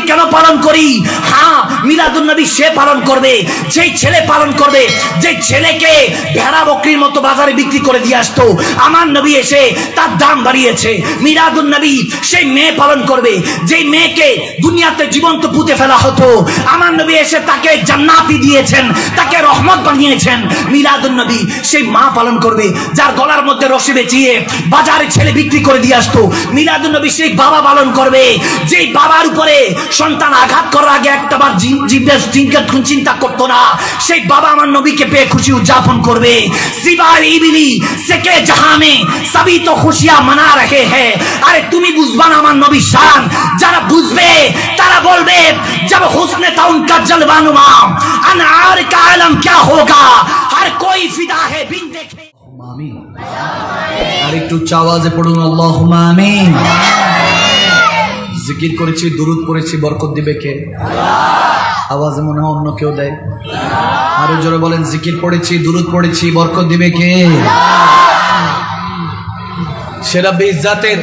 কেন পালন করি? হ্যাঁ, মিলাদুন নবী সে পালন করবে যেই ছেলে পালন করবে, যে ছেলেকে ভেড়া বকরির মতো বাজারে বিক্রি করে দিয়ে আসতো, আমার নবী এসে তার দাম বাড়িয়েছে। মিলাদুন নবী সেই মেয়ে পালন করবে যেই মেয়েকে দুনিয়াতে জীবন্ত পুঁতে ফেলা হতো, আমার নবী এসে তাকে জান্নাতি দিয়েছেন, তাকে রহমত বানিয়েছেন। মিলাদুন নবী সেই মা পালন করবে যার গলার মধ্যে রশি বেচিয়ে বাজারে ছেলে বিক্রি করে দিয়ে আসতো। মিলাদুন নবী সেই বাবা পালন করবে যেই বাবার উপরে সন্তান আঘাত করার আগে একটাবার চিন্তা করতো না, সেই বাবা আমার নবীকে পেয়ে খুশি উদযাপন করবে। সিবাল ইবিলি সেকে জাহানে সবই তো খুশিয়াঁ মানা রহে হ্যাঁ। আরে তুমি বুঝবা না আমার নবী শান, যারা বুঝবে তারা বলবে जब हुस्न था उनका जलवानुमा अनार का आलम क्या होगा, हर कोई फिदा है बिन देखे। आमीन। আর একটু আওয়াজে পড়ুন আল্লাহুম্মা আমিন। জিকির করেছি, দুরূদ পড়েছি, বরকত দিবে কে? আল্লাহ। আওয়াজে মনে হয় অন্য কেউ দেয়। আরো জোরে বলেন, জিকির পড়েছি, দুরূদ পড়েছি, বরকত দিবে কে? সে রব্বে ইজ্জাতের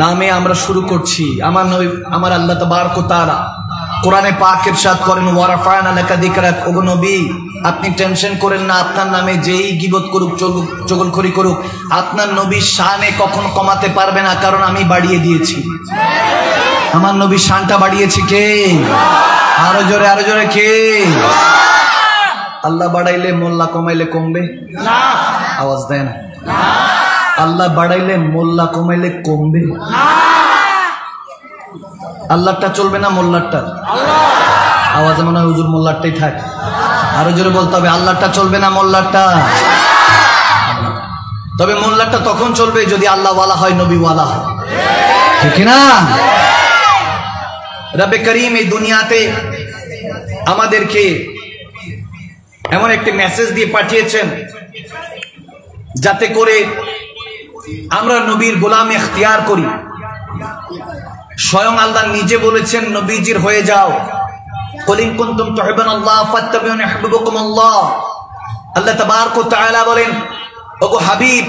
নামে আমরা শুরু করছি। আমার নবী, আমার আল্লাহ তাবারক ওয়া তাআলা কোরআনে পাক ইরশাদ করেন, ওয়া রাফা'না লাকা যিকরাক। ওগো নবী, আপনি টেনশন করেন না, আপনার নামে যেই গীবত করুক, চগলখড়ি করুক, আপনার নবীর শানে কখনো কমাতে পারবে না, কারণ আমি বাড়িয়ে দিয়েছি। আমার নবীর শানটা বাড়িয়েছে কে? আরো জোরে কে? আল্লাহ বাড়াইলে মোল্লা, কমাইলে কমবে না। আওয়াজ দেন। আল্লাহ বাড়াইলে মোল্লা, কমাইলে কমবে না। আল্লাহটা চলবে না মোল্লারটা? আওয়াজে মনে হয় হুজুর মোল্লারটাই থাক। আরো জোরে বলতে হবে, আল্লাহটা চলবে না মোল্লারটা? তবে মোল্লারটা তখন চলবে যদি আল্লাহ ওয়ালা হয়, নবী ওয়ালা হয়, ঠিক না? রব্বে করিম এই দুনিয়াতে আমাদেরকে এমন একটি মেসেজ দিয়ে পাঠিয়েছেন যাতে করে আমরা নবীর গোলাম ইখতিয়ার করি। স্বয়ং আল্লাহ নিজে বলেছেন, নবীজির হয়ে যাও। কুল ইন কুনতুম তুহিব্বুনাল্লাহ ফাত্তাবিউনি ইউহিব্বুকুমুল্লাহ। আল্লাহ তাবারক ওয়া তাআলা বলেন, ওগো হাবিব,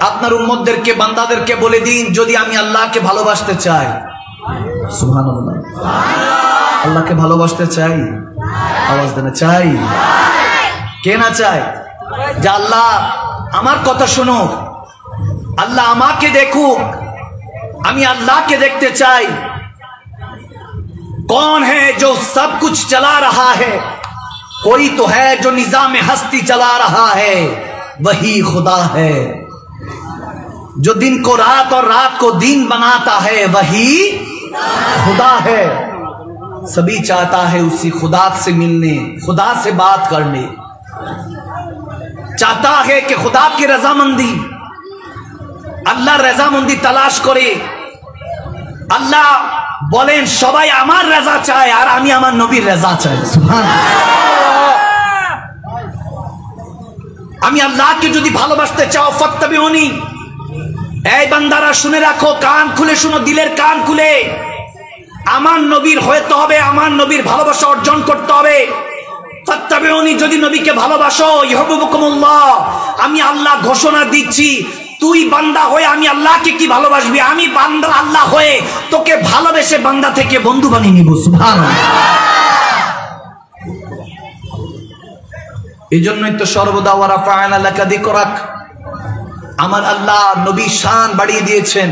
আপনার উম্মতদেরকে, বান্দাদেরকে বলে দিন, যদি আমি আল্লাহকে ভালোবাসতে চাই, সুবহানাল্লাহ, আল্লাহকে ভালোবাসতে চাই, আওয়াজ দেন, চাই। কে না চায় যে আল্লাহ আমার কথা শুনো, আল্লাহ আমাকে দেখুক, আমি আল্লাহকে দেখতে চাই। कौन है जो सब कुछ चला रहा है? कोई तो है जो निजाम हस्ती चला रहा है, वही खुदा है। जो दिन को रात और रात को दिन बनाता है, वही खुदा है। सभी चाहता है उसी खुदा से मिलने, खुदा से बात करने, चाहता है कि खुदा की रजामंदी, আল্লাহ রেজামন্দি তালাশ করে। আল্লাহ বলেন, সবাই আমার রেজা চায় আর আমি আমার নবীর রেজা চাই। সুবহানাল্লাহ। আমি আল্লাহকে যদি ভালোবাসতে চাও, ফাত্তাবিউনি, এই বান্দারা শুনে রাখো, কান খুলে শুনো, দিলের কান খুলে, আমার নবীর হতে হবে, আমার নবীর ভালোবাসা অর্জন করতে হবে। ফাত্তাবিউনি, যদি নবীকে ভালোবাসো, ইউহিব্বুকুমুল্লাহ, আমি আল্লাহ ঘোষণা দিচ্ছি, তুই বান্দা হয়ে আমি আল্লাহকে কি ভালোবাসবি, আমি বান্দা আল্লাহ হয়ে তোকে ভালোবেসে বান্দা থেকে বন্ধু বানিয়ে নিব। সুবহানাল্লাহ। এই জন্যই তো সর্বদা ওয়া রাফা'না লাকা যিকরাক, আমার আল্লাহ নবী শান বাড়িয়ে দিয়েছেন।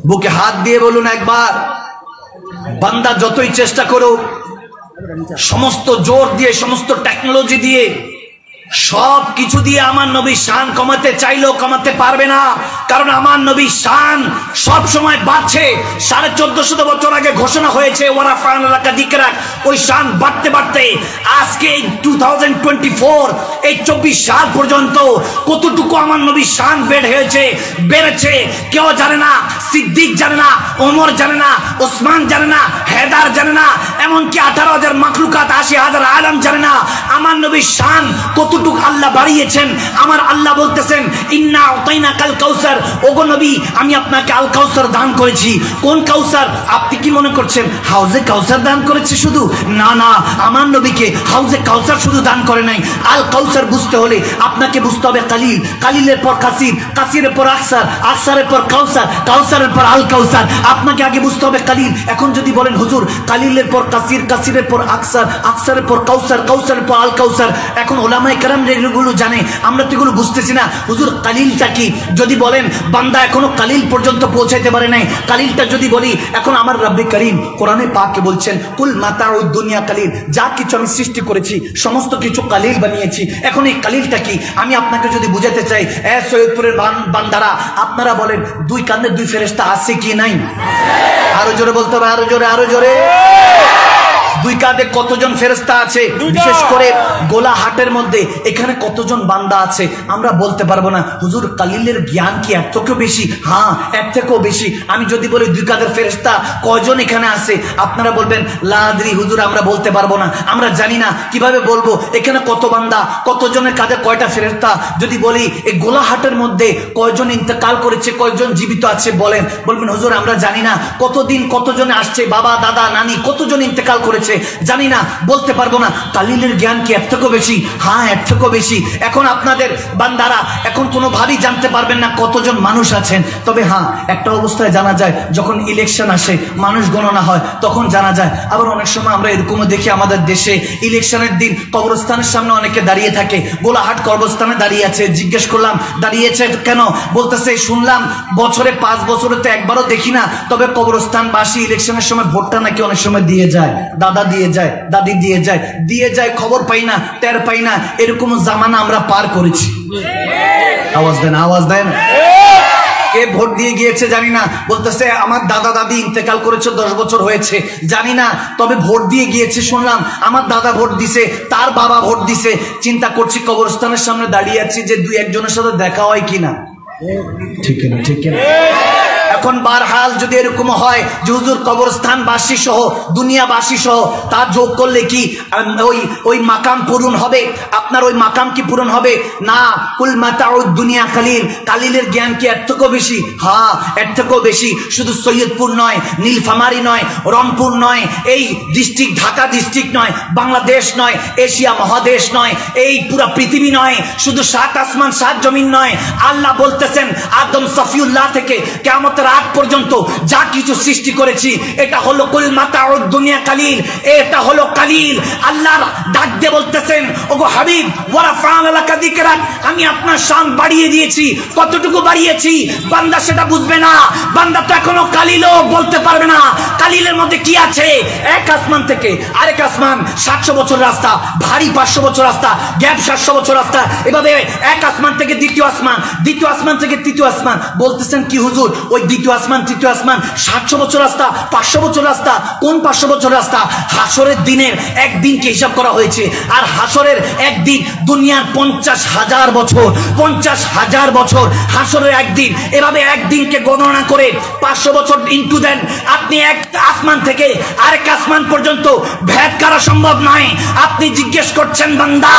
বুকে হাত দিয়ে বলুন একবার, বান্দা যতই চেষ্টা করুক, সমস্ত জোর দিয়ে, সমস্ত টেকনোলজি দিয়ে, সব কিছু দিয়ে আমার নবী শান কমাতে চাইলেও কমাতে পারবে না, কারণ আমার নবী শান সব সময় বাড়ছে। 1450 বছর আগে ঘোষণা হয়েছে, ওয়া রাফা'না লাকা যিকরাক, ওই শান বাড়তে বাড়তে আজকে 2024 এই 24 সাল পর্যন্ত কতটুকু আমার নবী শান বেড়েছে কেউ জানে না। সিদ্দিক জানে না, ওমর জানে না, ওসমান জানে না, হেদার জানে না, এমনকি 18,000 মাখলুকাত, 80,000 আলম জানে না আমার নবীর শান কতটুকু যতটুক আল্লাহ বাড়িয়েছেন, আমার আল্লাহ বলতেছেন ইন্না আতাইনা কাল কাউসার, ওগো নবী আমি আপনাকে আল কাউসার দান করেছি। কোন কাউসার? আপনি কি মনে করছেন হাউজে কাউসার দান করেছে শুধু? না না, আমার নবীকে হাউজে কাউসার শুধু দান করে নাই। আল কাউসার বুঝতে হলে আপনাকে বুঝতে হবে কালিল, কালিলের পর কাসির, কাসিরের পর আকসার, আকসারের পর কাউসার, কাউসারের পর আল কাউসার। আপনাকে আগে বুঝতে হবে কালিল। এখন যদি বলেন হুজুর কালিলের পর কাসির, কাসিরের পর আকসার, আকসারের পর কাউসার, কাউসারের পর আল কাউসার, এখন ওলামায়ে কেরাম এগুলো জানে, আমরা তো এগুলো বুঝতেছি না। হুজুর কালিলটা কি? যদি বলেন বান্দা এখনো কালিল পর্যন্ত পৌঁছাইতে পারে নাই, কালিলটা যদি বলি, এখন আমার রব্বে করিম কোরআনে পাকে বলছেন কুল মাতাউদ দুনিয়া কালিল, যা কিছু আমি সৃষ্টি করেছি সমস্ত কিছু কালিল বানিয়েছি। এখন এই কালিলটা কি আমি আপনাকে যদি বুঝাতে চাই, সৈয়দপুরের বান্দারা আপনারা বলেন দুই কান্দে দুই ফেরেশতা আছে কি নাই? আরো জোরে বলতে হবে, আরো জোরে, আরো জোরে। দুই কাঁধে কতজন ফেরেশতা আছে? বিশেষ করে গোলাহাটের মধ্যে এখানে কতজন বান্দা আছে আমরা বলতে পারবো না। হুজুর কালিলের জ্ঞান কি এর থেকেও বেশি? হ্যাঁ, এর থেকেও বেশি। আমি যদি বলি দুই কাঁধের ফেরেশতা কয়জন এখানে আছে, আপনারা বলবেন লা আদরি হুজুর, আমরা বলতে পারবো না, আমরা জানি না। কিভাবে বলবো এখানে কত বান্দা, কতজনের কাঁধে কয়টা ফেরেশতা? যদি বলি এই গোলাহাটের মধ্যে কয়জন ইন্তেকাল করেছে, কয়জন জীবিত আছে বলেন, বলবেন হুজুর আমরা জানি না। কতদিন কতজন আসছে, বাবা দাদা নানি কতজন ইন্তেকাল করেছে জানি না, বলতে পারবো না। কালিলের জ্ঞান কি এর থেকেও বেশি? হ্যাঁ, এর থেকেও বেশি। এখন আপনাদের বান্দারা এখন কোনোভাবেই জানতে পারবেন না কতজন মানুষ আছেন। তবে হ্যাঁ, একটা অবস্থায় জানা যায়, যখন ইলেকশন আসে, মানুষ গণনা হয়, তখন জানা যায়। আবার অনেক সময় আমরা এরকমও দেখি আমাদের দেশে ইলেকশনের দিন কবরস্থানের সামনে অনেকে দাঁড়িয়ে থাকে। গোলাহাট কবরস্থানে দাঁড়িয়ে আছে। জিজ্ঞেস করলাম দাঁড়িয়েছে কেন? বলতেছে শুনলাম বছরে 5 বছরে তো একবারও দেখি না, তবে কবরস্থানবাসী ইলেকশনের সময় ভোটটা নাকি অনেক সময় দিয়ে যায়, দাদা দিয়ে যায়, দাদি দিয়ে যায়, খবর পাই না, টের পাই না। এরকম জামানা আমরা পার করেছি। আওয়াজ দেন, আওয়াজ দেন। কে ভোট দিয়ে গিয়েছে জানি না, বলতেছে আমার দাদা দাদি ইন্তেকাল করেছে 10 বছর হয়েছে, জানি না, তবে ভোট দিয়ে গিয়েছে শুনলাম। আমার দাদা ভোট দিছে, তার বাবা ভোট দিছে। চিন্তা করছি কবরস্থানের সামনে দাঁড়িয়ে আছি যে দুই একজনের সাথে দেখা হয় কিনা। ঠিক না? ঠিক না? এখন বারহাল যদি এরকম হয় যে হুজুর কবরস্থানবাসী সহ দুনিয়াবাসী সহ তার যোগ করলে কি ওই মাকাম পূরণ হবে? আপনার ওই মাকাম কি পূরণ হবে? না। কুল মাতাউদ দুনিয়া কালিল, কালিলের জ্ঞান কি এর থেকেও বেশি? হ্যাঁ, এর থেকেও বেশি। শুধু সৈয়দপুর নয়, নীলফামারী নয়, রংপুর নয়, এই ডিস্ট্রিক্ট ঢাকা ডিস্ট্রিক্ট নয়, বাংলাদেশ নয়, এশিয়া মহাদেশ নয়, এই পুরা পৃথিবী নয়, শুধু 7 আসমান 7 জমিন নয়। আল্লাহ বলতেছেন আদম সফিউল্লাহ থেকে কিয়ামতের আগ পর্যন্ত যা কিছু সৃষ্টি করেছি এটা হলো কুল মাতাউদ দুনিয়া কালিল, এটা হলো কালিল। আল্লাহ ডাক দিয়ে বলতেছেন ওগো হাবিব ওয়া রাফা'না লাকা যিকরাক, আমি আপনার শান বাড়িয়ে দিয়েছি। কতটুকু বাড়িয়েছি বান্দা সেটা বুঝবে না, বান্দা তো এখনো কালিলও বলতে পারবে না। কালিলের মধ্যে কি আছে? এক আসমান থেকে আরেক আসমান 700 বছর রাস্তা, ভারী 500 বছর রাস্তা, গ্যাপ 700 বছর রাস্তা, এভাবে এক আসমান থেকে দ্বিতীয় আসমান, দ্বিতীয় আসমান থেকে তৃতীয় আসমান। বলতেছেন কি হুজুর ওই দ্বিতীয় আসমান তৃতীয় আসমান 700 বছর রাস্তা, 500 বছর রাস্তা? কোন 500 বছর রাস্তা? হাসরের দিনের একদিনকে হিসাব করা হয়েছে। আর হাসরের একদিন দুনিয়ার 50,000 বছর, 50,000 বছর হাসরের একদিন। এভাবে একদিনকে গণনা করে 500 বছর ইনটু দেন, আপনি এক আসমান থেকে আরেক আসমান পর্যন্ত ভেদ করা সম্ভব নয়। আপনি জিজ্ঞেস করছেন বান্দা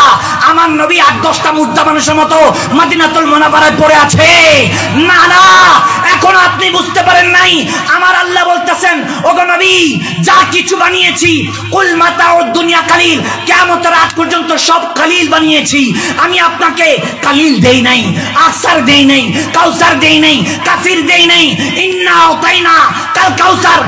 আমার নবী 8-10টা মুর্দা মানুষের মতো মদিনাতুল মুনাওয়ারায় পড়ে আছে? না না, এখন আপনি বুঝতে পারেন নাই। আমার আল্লাহ বলতেছেন ওগো নবী যা কিছু বানিয়েছি কুল মাতাউদ দুনিয়া কালিল, কিয়ামতের আগ পর্যন্ত সব কালিল বানিয়েছি। আমি আপনাকে কালিল দেই নাই, আকসার দেই নাই, কাউসার দেই নাই, কাফির দেই নাই। ইন্না আতাইনা কাল কাউসার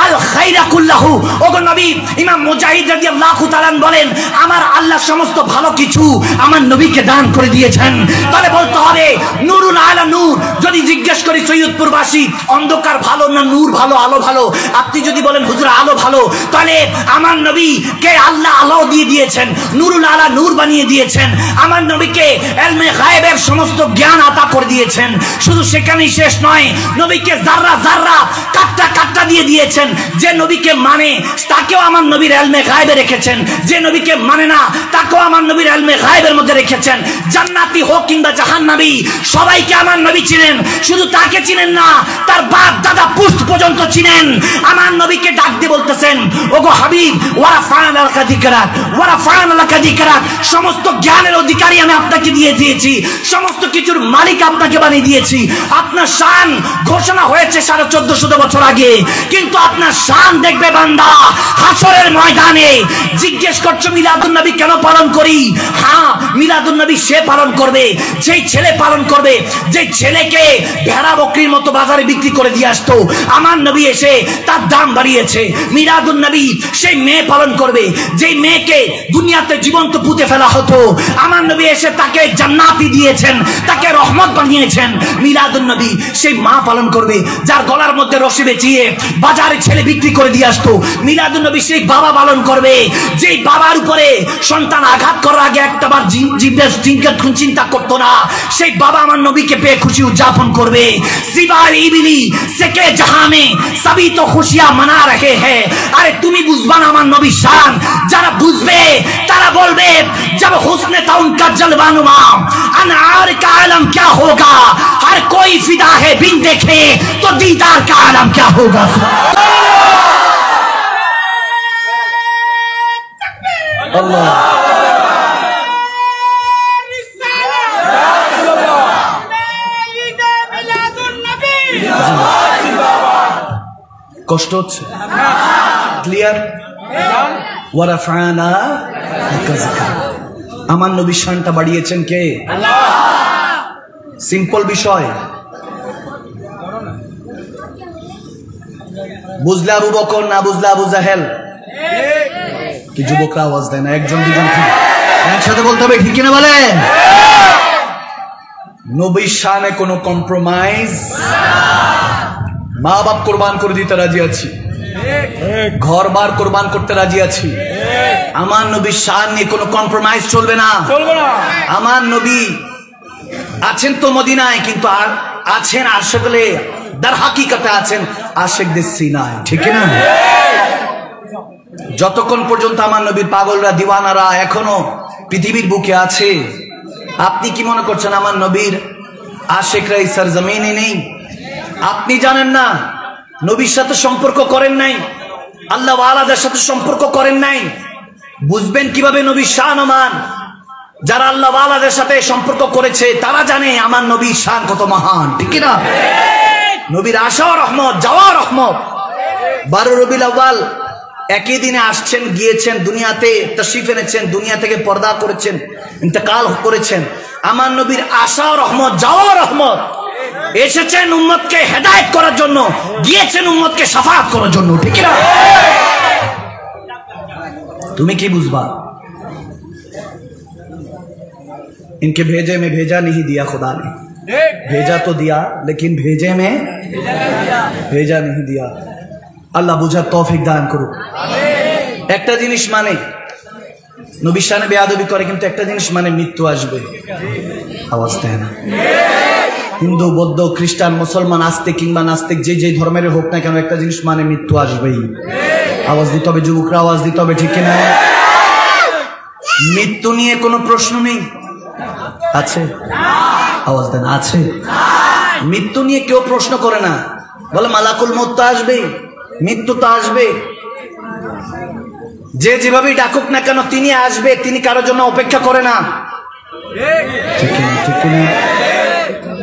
আল খায়রা কুল্লাহু। ওগো নবী ইমাম মুজাহিদ রাদিয়াল্লাহু তাআলা বলেন আমার আল্লাহ সমস্ত ভালো কিছু আমার নবীকে দান করে দিয়েছেন। তাহলে বলতে হবে নূরুন আলা নূর। যদি জিজ্ঞেস করি সৈয়দপুরবাসী অন্ধকার ভালো না নূর ভালো, আলো ভালো? আপনি যদি বলেন হুজুর আলো ভালো, তাহলে আমার নবীকে আল্লাহ আলো দিয়ে দিয়েছেন, নুরুল আলা নূর বানিয়ে দিয়েছেন। আমার নবীকে ইলমে গায়বের সমস্ত জ্ঞান আতা করে দিয়েছেন। শুধু সেখানেই শেষ নয়, নবীকে জাররা জাররা কাটটা কাটটা দিয়ে দিয়েছেন। যে নবীকে মানে তাকেও আমার নবীর ইলমে গায়বে রেখেছেন, যে নবীকে মানে না তাকেও আমার নবীর ইলমে গায়বের মধ্যে রেখেছেন। জান্নাতি হোক কিংবা জাহান্নামী সবাইকে আমার নবী চিনেন, শুধু তাকে চিনেন না, তার বাপ দাদা পুষ্ট পর্যন্ত চিনেন। আমার নবীকে ডাক দিয়ে বলতেছেন, ওগো হাবিব, ওয়ারাফা'না লাকা যিকরাক, ওয়ারাফা'না লাকা যিকরাক, সমস্ত জ্ঞানের অধিকারী আমি আপনাকে দিয়ে দিয়েছি, সমস্ত কিছুর মালিক আপনাকে বানিয়ে দিয়েছি। আপনার শান ঘোষণা হয়েছে 1450 বছর আগে, কিন্তু আপনার শান দেখবে বান্দা হাসরের ময়দানে। জিজ্ঞেস করছো মিলাদুন নবী কেন পালন করি? হ্যাঁ, মিলাদুন নবী সে পালন করবে যেই ছেলে পালন করবে, যে ছেলেকে ভেড়া বকরির মতো বাজারে বিক্রি করে দিয়ে আসতো, আমার নবী এসে তার দাম বাড়িয়েছে। মিলাদুন নবী সেই মেয়ে পালন করবে যেই মেয়েকে দুনিয়াতে জীবন্ত পুঁতে ফেলা হতো, আমার নবী এসে তাকে জান্নাতি দিয়েছেন, তাকে রহমত বানিয়েছেন। মিলাদুন নবী সেই মা পালন করবে যার গলার মধ্যে রশি বেচিয়ে বাজারে ছেলে বিক্রি করে দিয়ে আসতো। মিলাদুন নবী সেই বাবা পালন করবে যেই বাবার উপরে সন্তান আঘাত করার আগে একটাবার চিন্তা করতো না, সেই বাবা আমার নবীকে পেয়ে খুশি উদযাপন করবে। সিবার ইবিলি সেকে জাহানে সবই তো খুশিয়াঁ মানা রহে হ্যাঁ। আরে তুমি বুঝবা না আমার নবী শান, যারা বুঝবে তারা বলবে जब हुस्न था उनका जलवानुमा अनार का आलम क्या होगा, हर कोई फिदा है बिन देखे तो दीदार का आलम क्या होगा। अल्लाह কষ্ট হচ্ছে? ক্লিয়ার? ওয়ারাফা'না লাকা যিকরাক, আমার নবীর শানটা বাড়িয়েছেন কে? আল্লাহ। সিম্পল বিষয়, বুঝলে আবু বকর, না বুঝলে আবু জাহেল। কি যুবকরা আওয়াজ দেয় না? একজন দুজন একসাথে বলতে হবে, ঠিক কিনা বলেন? নবীর শানে কোনো কম্প্রোমাইজ। মা বাপ কোরবান করে দিতে রাজি আছি, ঘর বার কোরবান করতে রাজি আছি, আমার নবীর শান নিয়ে কোনো কম্প্রোমাইজ চলবে না। আমার নবী আছেন তো মদিনায়, কিন্তু আছেন আসলে দার হাকিকতে আছেন আশিকদের সিনায়, ঠিক না? যতক্ষণ পর্যন্ত আমার নবীর পাগলরা দিওয়ানারা এখনো পৃথিবীর বুকে আছে, আপনি কি মনে করছেন আমার নবীর আশিকরা এই সরজমিনে নেই? আপনি জানেন না, নবীর সাথে সম্পর্ক করেন নাই, আল্লাহ ওয়ালাদের সাথে সম্পর্ক করেন নাই, বুঝবেন কিভাবে নবীর শান মান? যারা আল্লাহ ওয়ালাদের সাথে সম্পর্ক করেছে তারা জানে আমার নবীর শান কত মহান, ঠিক না? নবীর আসাও রহমত, যাওয়া রহমত। 12 রবিউল আউয়াল একই দিনে আসছেন, গিয়েছেন, দুনিয়াতে তশরিফ এনেছেন, দুনিয়া থেকে পর্দা করেছেন, ইন্তেকাল করেছেন। আমার নবীর আসাও রহমত, যাওয়া রহমত। এসেছেন উম্মতকে হেদায়েত করার জন্য, গিয়েছেন উম্মতকে শাফাআত করার জন্য, ঠিক না? তুমি কি বুঝবা? इनके भेजे में भेजा नहीं दिया खुदा ने, भेजा तो दिया लेकिन भेजे में भेजा नहीं दिया। আল্লাহ বুঝার তৌফিক দান করুক। একটা জিনিস মানে নবীর শানে বেয়াদবি করে, কিন্তু একটা জিনিস মানে মৃত্যু আসবে। আওয়াজ দেয় না? হিন্দু, বৌদ্ধ, খ্রিস্টান, মুসলমান, আস্তিক কিংবা নাস্তিক, যে যে ধর্মের হোক না কেন, একটা জিনিস মানে মৃত্যু আসবেই। আওয়াজ দিতে হবে যুবকরা, আওয়াজ দিতে হবে, ঠিক কিনা? মৃত্যু নিয়ে কোনো প্রশ্ন নেই। আছে? আওয়াজ দেন, আছে? মৃত্যু নিয়ে কেউ প্রশ্ন করে না, বলে মালাকুল মউত তো আসবেই, মৃত্যু তো আসবে। যে যেভাবেই ডাকুক না কেন তিনি আসবে, তিনি কারোর জন্য অপেক্ষা করে না, ঠিক না? ঠিক না?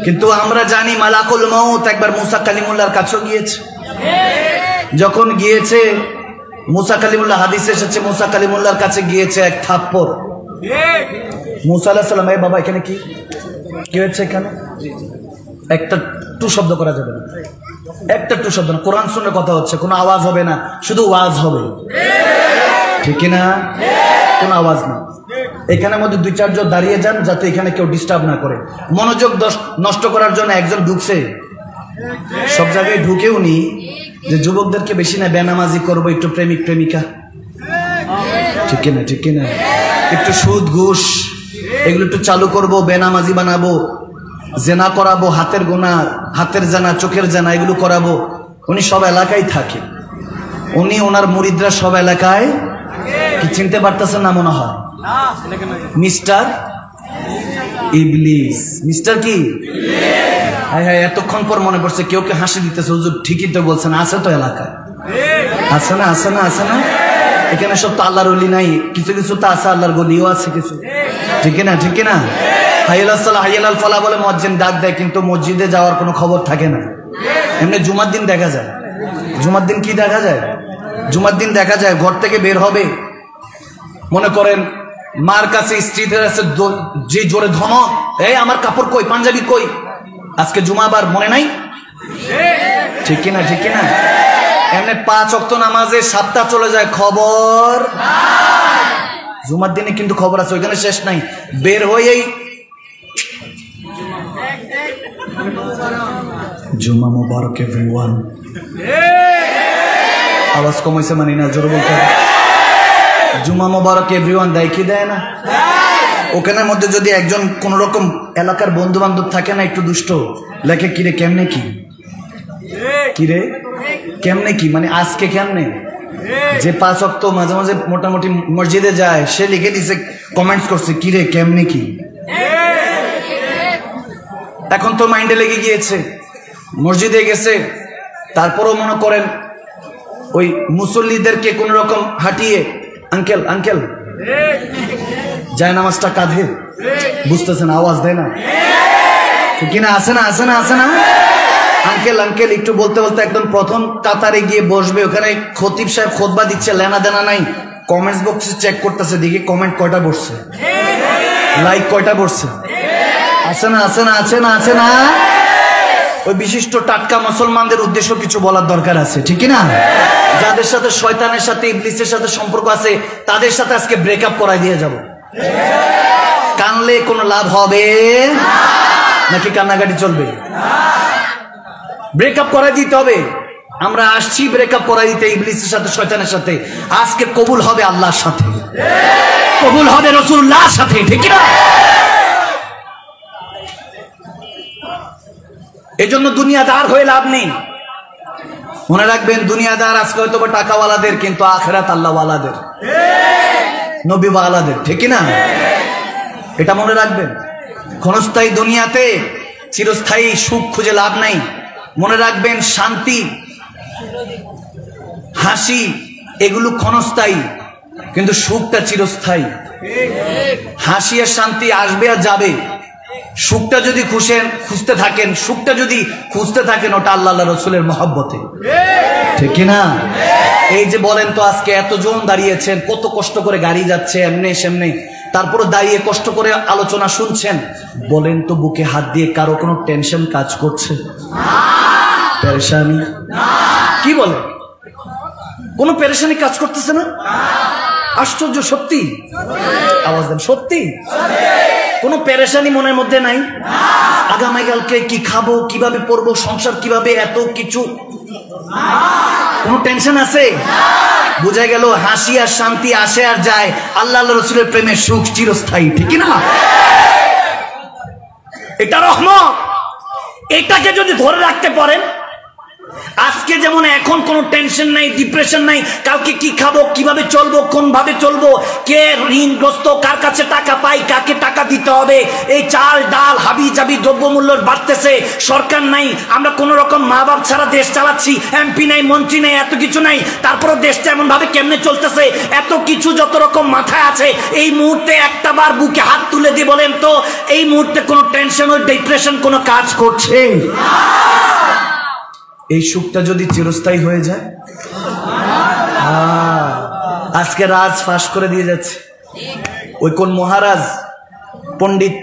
কিন্তু আমরা জানি মালাকুল মউত একবার মুসা কালিমুল্লাহর কাছেও গিয়েছে। যখন গিয়েছে মুসা কালিমুল্লাহ, হাদিসে এসেছে মুসা কালিমুল্লাহর কাছে গিয়েছে এক থাপ্পড়। মুসা আলাইহিস সালাম, এই বাবা এখানে কি হয়েছে? এখানে একটা টু শব্দ করা যাবে না, একটা টু শব্দ না। কোরআন শুনে কথা হচ্ছে, কোনো আওয়াজ হবে না, শুধু ওয়াজ হবে, ঠিক না? কোনো আওয়াজ না। এখানের মধ্যে 2-4 জন দাঁড়িয়ে যান, যাতে এখানে কেউ ডিস্টার্ব না করে। মনোযোগ নষ্ট করার জন্য একজন ঢুকছে, সব জায়গায় ঢুকেও নি যে যুবকদেরকে বেশি না বেনামাজি করবো, একটু প্রেমিক প্রেমিকা, ঠিক না? ঠিক না? একটু সুদ ঘুষ এগুলো একটু চালু করবো, বেনামাজি বানাবো, জেনা করাবো, হাতের গোনা, হাতের জানা, চোখের জানা এগুলো করাবো। উনি সব এলাকায় থাকে, উনি ওনার মুরিদরা সব এলাকায় কি চিনতে পারতেছেন না মনে হয়? মিস্টার ইবলিস। মিস্টার কি? হ্যাঁ হ্যাঁ, এতক্ষণ পর মনে পড়ছে। কেউ কে হাসি দিতেছে, হুজুর ঠিকই তো বলছেন, আছে তো এলাকায়, আছে না আছে না আছে না? এখানে সব তো আল্লাহর ওলি নাই, কিছু কিছু তো আছে, আল্লাহর গলিও আছে কিছু, ঠিক না ঠিক না? হাইয়াল সালাহ হাইয়াল ফালাহ বলে মুয়াজ্জিন ডাক দেয়, কিন্তু মসজিদে যাওয়ার কোনো খবর থাকে না। এমনি জুমার দিন দেখা যায়। জুমার দিন কি দেখা যায়? জুমার দিন দেখা যায় ঘর থেকে বের হবে, মনে করেন মার কাছে স্ত্রীদের কাছে যে জোরে ধমক, এই আমার কাপড় কই, পাঞ্জাবি কই, আজকে জুমাবার মনে নাই, ঠিক কিনা ঠিক কিনা? এমনি 5 ওয়াক্ত নামাজে 7টা চলে যায়, খবর জুমার দিনে কিন্তু খবর আছে, ওইখানে শেষ নাই। বের হয়েই জুমা মুবারক এভরিওয়ান, আওয়াজ কমাইছে মানি না, জোরে বলতে হবে। জুমা মুবারক এভরিওয়ান দেয় কি দেয় না? ওখানের মধ্যে যদি একজন কোন রকম এলাকার বন্ধু বান্ধব থাকে না, একটু দুষ্ট, লেখে কিরে কেমনে কি, কিরে কেমনে কি, মানে আজকে কেমনে। যে 5 ওয়াক্ত মাঝে মাঝে মোটামুটি মসজিদে যায়, সে লিখে দিছে, কমেন্টস করছে, কিরে কেমনে কি। এখন তো মাইন্ডে লেগে গিয়েছে, মসজিদে গেছে, তারপরও মনে করেন ওই মুসল্লিদেরকে কোন রকম হাঁটিয়ে, আঙ্কেল আঙ্কেল যায় নামাজটা কাঁধে, বুঝতেছেন, আওয়াজ দেয় না, ঠিক কিনা? আছে না আছে না আছে না? আঙ্কেল আঙ্কেল একটু বলতে বলতে একদম প্রথম কাতারে গিয়ে বসবে, ওখানে খতিব সাহেব খুতবা দিচ্ছে, লেনা দেনা নাই, কমেন্টস বক্সে চেক করতেছে, দেখি কমেন্ট কয়টা বসছে, লাইক কয়টা বসছে, আছে না আছে না আছে না আছে না? ওই বিশিষ্ট টাটকা মুসলমানদের উদ্দেশ্য কিছু বলার দরকার আছে, ঠিক না? যাদের সাথে শয়তানের সাথে ইবলিসের সাথে সম্পর্ক আছে, তাদের সাথে আজকে ব্রেকআপ করাই দিয়ে যাব। কানলে কোনো লাভ হবে নাকি কান্নাকাটি চলবে? ব্রেকআপ করাই দিতে হবে। আমরা আসছি ব্রেকআপ করাই দিতে ইবলিসের সাথে, শয়তানের সাথে। আজকে কবুল হবে আল্লাহর সাথে, কবুল হবে রাসূলুল্লাহর সাথে, ঠিক না? এজন্য দুনিয়াদার হয়ে লাভ নেই। মনে রাখবেন, দুনিয়াদার আজকে হয়তো টাকাওয়ালাদের, কিন্তু আখিরাত আল্লাহওয়ালাদের, নবীওয়ালাদের, ঠিক না? এটা মনে রাখবেন। ক্ষণস্থায়ী দুনিয়াতে চিরস্থায়ী সুখ খুঁজে লাভ নাই। মনে রাখবেন, শান্তি, হাসি এগুলো ক্ষণস্থায়ী, কিন্তু সুখটা চিরস্থায়ী। হাসি আর শান্তি আসবে আর যাবে। সুখটা যদি খুঁজতে থাকেন, সুখটা যদি খুঁজতে থাকেন, ওটা আল্লাহ রসুলের মহব্বতে, ঠিক না? এই যে বলেন তো, আজকে এতজন দাঁড়িয়েছেন, কত কষ্ট করে গাড়ি যাচ্ছে এমনি সেমনি, তারপরে দাঁড়িয়ে কষ্ট করে আলোচনা শুনছেন, বলেন তো বুকে হাত দিয়ে কারো কোনো টেনশন কাজ করছে? পেরেশানি? কি বলে? কোনো পেরেশানি কাজ করতেছে না? আশ্চর্য, সত্যি, আওয়াজ দেন, সত্যি কোনো পেরেশানি মনের মধ্যে নাই? আগামীকালকে কি খাবো, কিভাবে পড়বো, সংসার কিভাবে, এত কিছু, কোনো টেনশন আছে? বুঝা গেল, হাসি আর শান্তি আসে আর যায়, আল্লাহ রসুলের প্রেমে সুখ চিরস্থায়ী, ঠিক না? এটা রহমত। এটাকে যদি ধরে রাখতে পারেন, আজকে যেমন এখন কোনো টেনশন নাই, ডিপ্রেশন নাই, কালকে কি খাবো, কিভাবে চলবো, কোন ভাবে চলবো, কে ঋণগ্রস্ত, কার কাছে টাকা পাই, কাকে টাকা দিতে হবে, এই চাল ডাল হাবি জাবি দ্রব্যমূল্য বাড়তেছে, সরকার নাই, আমরা কোন রকম মা বাপ ছাড়া দেশ চালাচ্ছি, এমপি নাই, মন্ত্রী নাই, এত কিছু নাই, তারপরে দেশটা এমন ভাবে কেমনে চলতেছে, এত কিছু যত রকম মাথায় আছে, এই মুহূর্তে একটা বার বুকে হাত তুলে দিয়ে বলেন তো, এই মুহূর্তে কোনো টেনশন ও ডিপ্রেশন কোনো কাজ করছে? এই সুখটা যদি চিরস্থায়ী হয়ে যায়, আজকে রাজ ফাঁস করে দিয়ে যাচ্ছে। ওই কোন মহারাজ পণ্ডিত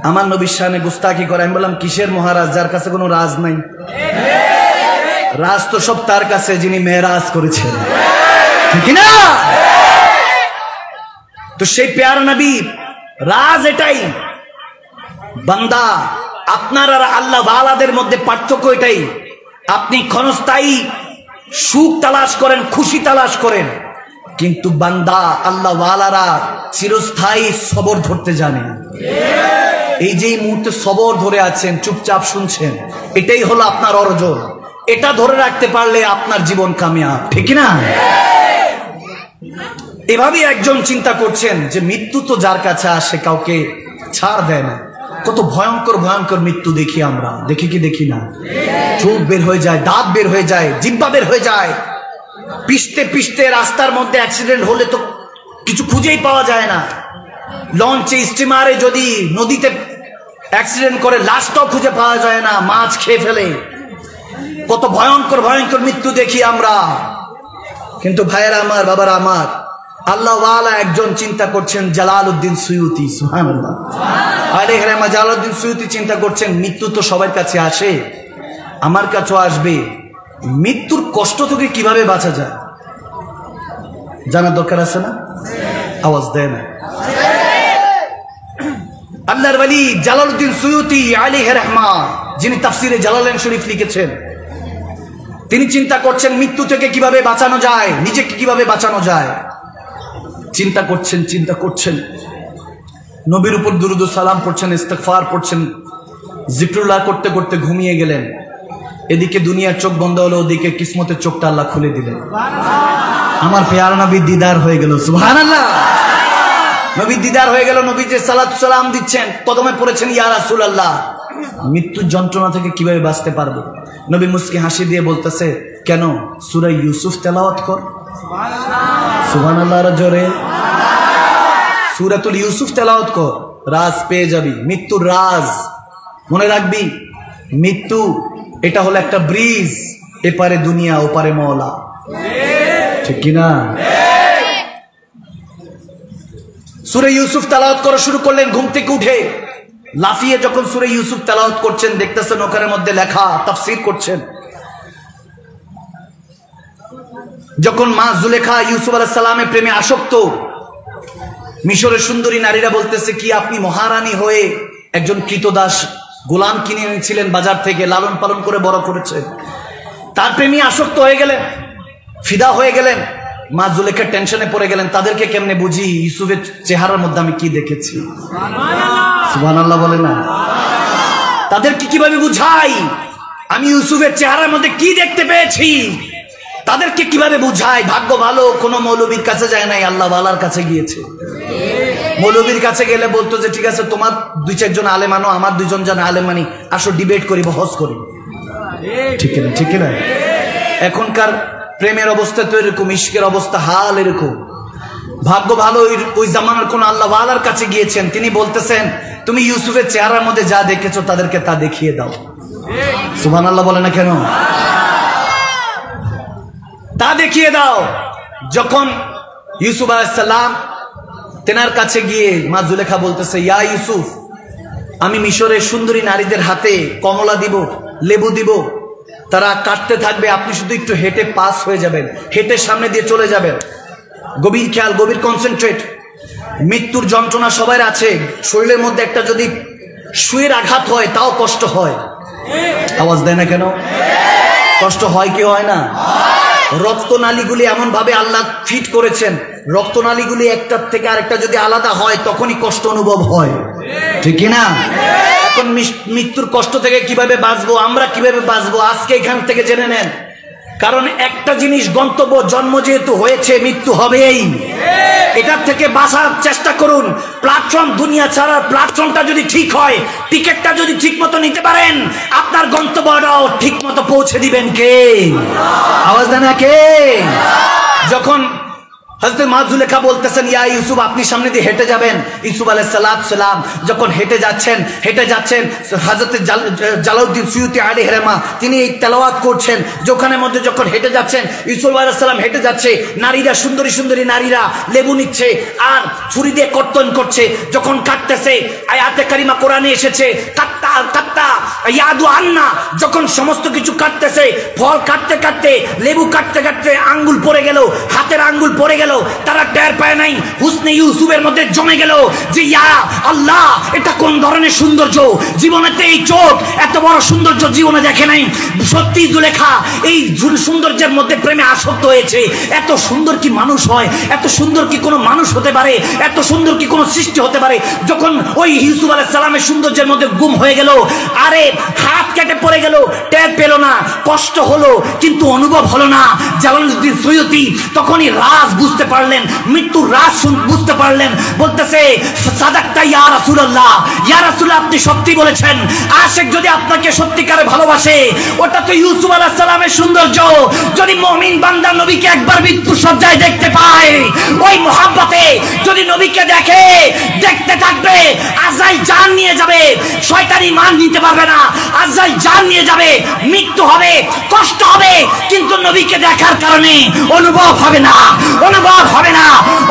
আমার নবীর শানে গুস্তাখি করে। আমি বললাম, কিসের মহারাজ, যার কাছে কোনো রাজ নাই? রাজ তো সব তার কাছে যিনি মেরাজ করেছেন, ঠিক না? তো সেই প্যারা নবী রাজ এটাই। বান্দা, আপনার আর আল্লাহ ওয়ালাদের মধ্যে পার্থক্য এটাই। আপনি ক্ষণস্থায়ী সুখ তালাশ করেন, খুশি তালাশ করেন, কিন্তু বান্দা আল্লাহ ওয়ালারা চিরস্থায়ী সবর ধরতে জানেন। এই যে মুহূর্তে সবর ধরে আছেন, চুপচাপ শুনছেন, এটাই হলো আপনার অর্জন। এটা ধরে রাখতে পারলে আপনার জীবন কামিয়াব, ঠিক না? এভাবে একজন চিন্তা করছেন যে মৃত্যু তো যার কাছে আসে কাউকে ছাড় দেয় না। কত ভয়ঙ্কর ভয়ঙ্কর মৃত্যু দেখি আমরা, দেখি কি দেখি না? চোখ বের হয়ে যায়, দাঁত বের হয়ে যায়, জিহ্বা বের হয়ে যায়, পিষতে পিষতে রাস্তার মধ্যে অ্যাক্সিডেন্ট হলে তো কিছু খুঁজেই পাওয়া যায় না। লঞ্চে স্টিমারে যদি নদীতে অ্যাক্সিডেন্ট করে লাশটাও খুঁজে পাওয়া যায় না, মাছ খেয়ে ফেলে। কত ভয়ঙ্কর ভয়ঙ্কর মৃত্যু দেখি আমরা। কিন্তু ভাইয়েরা আমার, বাবারা আমার, আল্লাহ ওয়ালা একজন চিন্তা করছেন, জালালউদ্দিন সুয়ুতি, সুবহানাল্লাহ আলাইহি রাহমা। জালালউদ্দিন সুয়ুতি চিন্তা করছেন মৃত্যু তো সবার কাছে আসে, আমার কাছেও আসবে। মৃত্যুর কষ্ট থেকে কিভাবে বাঁচা যায় জানার দরকার আছে না? আওয়াজ দেয় না। আল্লাহর ওয়ালি জালালউদ্দিন সুয়ুতি আলাইহি রাহমা, যিনি তাফসিরে জালালাইন শরীফ লিখেছেন, তিনি চিন্তা করছেন মৃত্যু থেকে কিভাবে বাঁচানো যায়, নিজেকে কিভাবে বাঁচানো যায়। চিন্তা করছেন, নবীর উপর দুরূদ ও সালাম পড়ছেন, ইস্তিগফার পড়ছেন, জিক্রুল্লাহ করতে করতে ঘুমিয়ে গেলেন। এদিকে দুনিয়ার চোখ বন্ধ হলো, ওদিকে কিসমতের চোখটা আল্লাহ খুলে দিলেন। আমার প্যারা নবীর দিদার হয়ে গেল, সুবহানাল্লাহ। নবীর দিদার হয়ে গেল, নবী যে সালাতু সালাম দিচ্ছেন, কদমে পড়েছেন, ইয়া রাসূলুল্লাহ মৃত্যুর যন্ত্রণা থেকে কিভাবে বাঁচতে পারবো? নবী মুস্কি হাসি দিয়ে বলতেছে, কেন সূরা ইউসুফ তেলাওয়াত কর। সুবহানাল্লাহ জোরে। সূরাতুল ইউসুফ তেলাওয়াত কর, রাজ পেয়ে যাবি, মৃত্যুর রাজ। মনে রাখবি, মৃত্যু এটা হলো একটা ব্রিজ, এপারে দুনিয়া ওপারে মওলা, ঠিক কিনা? সূরা ইউসুফ তেলাওয়াত করা শুরু করলেন। ঘুম থেকে উঠে লাফিয়ে যখন সূরা ইউসুফ তেলাওয়াত করছেন, দেখতেছেন ওখানের মধ্যে লেখা, তাফসীর করছেন, যখন মা জুলেখা ইউসুফ আলাইহিস সালামের প্রেমে আসক্ত, মিশরের সুন্দরী নারীরা বলতেছে কি আপনি মহারানী হয়ে একজন কৃতদাস গোলাম কিনে এনেছিলেন বাজার থেকে, লালন পালন করে বড় করেছেন, তার প্রেমে আসক্ত হয়ে গেলেন, ফিদা হয়ে গেলেন। মা জুলেখা টেনশনে পড়ে গেলেন, তাদেরকে কেমনে বুঝি ইউসুফের চেহারার মধ্যে আমি কি দেখেছি? সুবহানাল্লাহ বলে না? তাদেরকে কিভাবে বুঝাই আমি ইউসুফের চেহারার মধ্যে কি দেখতে পেয়েছি? তাদেরকে কিভাবে বুঝাই? ভাগ্য ভালো কোনো মৌলবীর কাছে যায় নাই, আল্লাহ ওয়ালার কাছে গিয়েছে। মৌলবীর কাছে গেলে বলতো যে ঠিক আছে, তোমার দুই চারজন আলেম আনো, আমার দুইজন জন আলেম মানি, আসো ডিবেট করি, বহস করি, ঠিক না? ঠিক না? এখনকার প্রেমের অবস্থা তো এরকম, ইশকের অবস্থা হাল এরকম। ভাগ্য ভালো ওই জামানার কোন আল্লাহ ওয়ালার কাছে গিয়েছেন, তিনি বলতেছেন তুমি ইউসুফের চেহারার মধ্যে যা দেখেছো তাদেরকে তা দেখিয়ে দাও। সুবহানাল্লাহ বলে না কেন? তা দেখিয়ে দাও। যখন ইউসুফ আলাইহিস সালাম তেনার কাছে গিয়ে মা জুলেখা বলতেছে, ইয়া ইউসুফ, আমি মিশরের সুন্দরী নারীদের হাতে কমলা দিব, লেবু দিব, তারা কাটতে থাকবে, আপনি শুধু একটু হেঁটে পাস হয়ে যাবেন, হেঁটে সামনে দিয়ে চলে যাবেন। গভীর খেয়াল, গভীর কনসেন্ট্রেট। মৃত্যুর যন্ত্রণা সবার আছে, শরীরের মধ্যে একটা যদি সুইয়ের আঘাত হয় তাও কষ্ট হয়। আওয়াজ দেয় না কেন? কষ্ট হয় কি হয় না? রক্তনালীগুলি এমন ভাবে আল্লাহ ফিট করেছেন, রক্তনালীগুলি একটার থেকে আরেকটা যদি আলাদা হয় তখনই কষ্ট অনুভব হয়, ঠিক না? এখন মৃত্যুর কষ্ট থেকে কিভাবে বাঁচবো, আমরা কিভাবে বাঁচবো, আজকে এখান থেকে জেনে নেন। কারণ একটা জিনিস গন্তব্য, জন্ম যেহেতু হয়েছে মৃত্যু হবেই, এটার থেকে বাঁচার চেষ্টা করুন। প্ল্যাটফর্ম, দুনিয়া ছাড়ার প্ল্যাটফর্মটা যদি ঠিক হয়, টিকিটটা যদি ঠিক মতো নিতে পারেন, আপনার গন্তব্যটাও ঠিক মতো পৌঁছে দিবেন কে? আওয়াজ দেন না কে? যখন হযরত মা জুলেখা বলতেছেন, ইয়া ইউসুফ, আপনি সামনে দিয়ে হেঁটে যাবেন। ইউসুফ আলাইহিস সালাম যখন হেঁটে যাচ্ছেন, হযরত জালালউদ্দিন সুয়ুতি আলাইহি রাহমা তিনি এই তেলাওয়াত করছেন, যেখানের মধ্যে যখন হেঁটে যাচ্ছেন, ইউসুফ আলাইহিস সালাম হেঁটে যাচ্ছে, নারীরা, সুন্দরী সুন্দরী নারীরা লেবু নিচ্ছে আর ছুরি দিয়ে কর্তন করছে। যখন কাটতেছে, আয়াতে কারিমা কোরআনে এসেছে, কাট্টা কাট্টা ইয়াদু আন্না, যখন সমস্ত কিছু কাটতেছে, ফল কাটতে কাটতে, লেবু কাটতে কাটতে আঙ্গুল পড়ে গেল, হাতের আঙ্গুল পড়ে গেল, তারা টের পায় নাই। হুসনে ইউসুফের মধ্যে জমে গেল যে ইয়া আল্লাহ, এটা কোন ধরনের সৌন্দর্য, জীবনেতে এই চোখ এত বড় সৌন্দর্য জীবনে দেখে নাই। সত্যি জুলেখা এই সৌন্দর্যের মধ্যে প্রেমে আসক্ত হয়েছে। এত সুন্দর কি মানুষ হয়? এত সুন্দর কি কোনো মানুষ হতে পারে? এত সুন্দর কি কোনো সৃষ্টি হতে পারে? যখন ওই ইউসুফ আলাইহিস সালামের সৌন্দর্যের মধ্যে গুম হয়ে গেল, গেল, আরে হাত কেটে পড়ে গেল, টের পেল না, কষ্ট হলো কিন্তু অনুভব হলো না। জালালউদ্দিন সৈয়দী তখনই রাজ বুঝতে পারলেন, মৃত্যুর রাজ বুঝতে পারলেন। বলতেছে সাদাক্তা ইয়া রাসূলুল্লাহ, ইয়া রাসূলুল্লাহ আপনি সত্যি বলেছেন। আশিক যদি আপনাকে সত্যিকারে ভালোবাসে, ওটা তো ইউসুফ আলাইহিস সালামের সৌন্দর্য। যদি মুমিন বান্দা নবীকে একবার মৃত্যু সজ্জায় দেখতে পায়, ওই মোহাব্বতে যদি নবীকে দেখে, দেখতে থাকবে। আজরাইল জান নিয়ে যাবে, শয়তানি মান নিতে পারবে না। আজরাইল জান নিয়ে যাবে, মৃত্যু হবে, কষ্ট হবে, কিন্তু নবীকে দেখার কারণে অনুভব হবে না, অনুভব হবে না,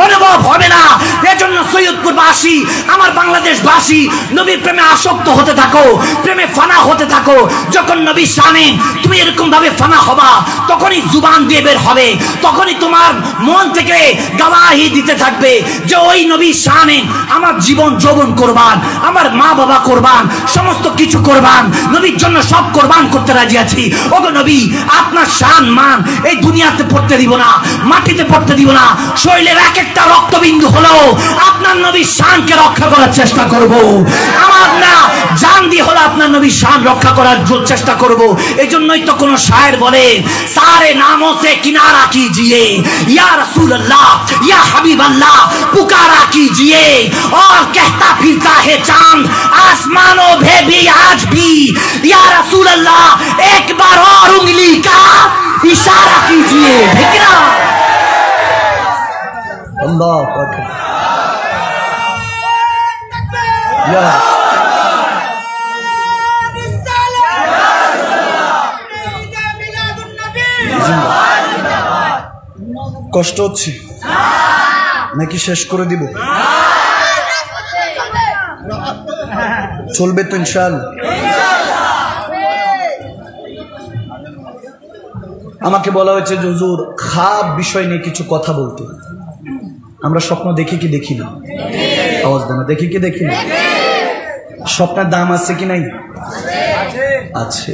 অনুভব হবে না। এজন্য সৈয়দপুরবাসী, আমার বাংলাদেশবাসী, নবীর প্রেমে আসক্ত হতে থাকো, প্রেমে ফানা হতে থাকো। যখন নবীর শানে তুমি এরকম ভাবে ফানা হবা, তখনই জুবান দিয়ে বের হবে, তখনই তোমার মন থেকে গাওয়াহি দিতে থাকবে যে ওই নবীর শানে আমার জীবন যৌবন কোরবান, আমার মা বাবা কোরবান, সমস্ত কিছু কোরবান, নবীর জন্য সব কোরবান করতে রাজি আছি। ওগো নবী, আপনার শান মান এই দুনিয়াতে পড়তে দিব না, মাটিতে পড়তে দিব না। শরীরের এক একটা রক্তবিন্দু হলো আপনার নবীর শানকে রক্ষা করার চেষ্টা করব। আমার না জান দিয়ে হলো আপনার নবীর শান রক্ষা করার চেষ্টা করব। এই জন্যই তো কোন শায়ের বলে, সারে নামों से किनारा कीजिए या रसूल अल्लाह या हबीब अल्लाह पुकारा कीजिए, और कहता फिरता है चांद आसमानों पे भी आज भी या रसूल अल्लाह एक बार और उंगली का इशारा कीजिए। ठीक ना? अल्लाह अकबर। या কষ্ট হচ্ছে নাকি শেষ করে দিব? চলবে তো ইনশাআল্লাহ। আমাকে বলা হয়েছে যে হুজুর খাব বিষয় নিয়ে কিছু কথা বলতে। আমরা স্বপ্ন দেখি কি দেখি না? আওয়াজ দেন, দেখি কি দেখি না? স্বপ্নের দাম আছে কি নাই? আছে।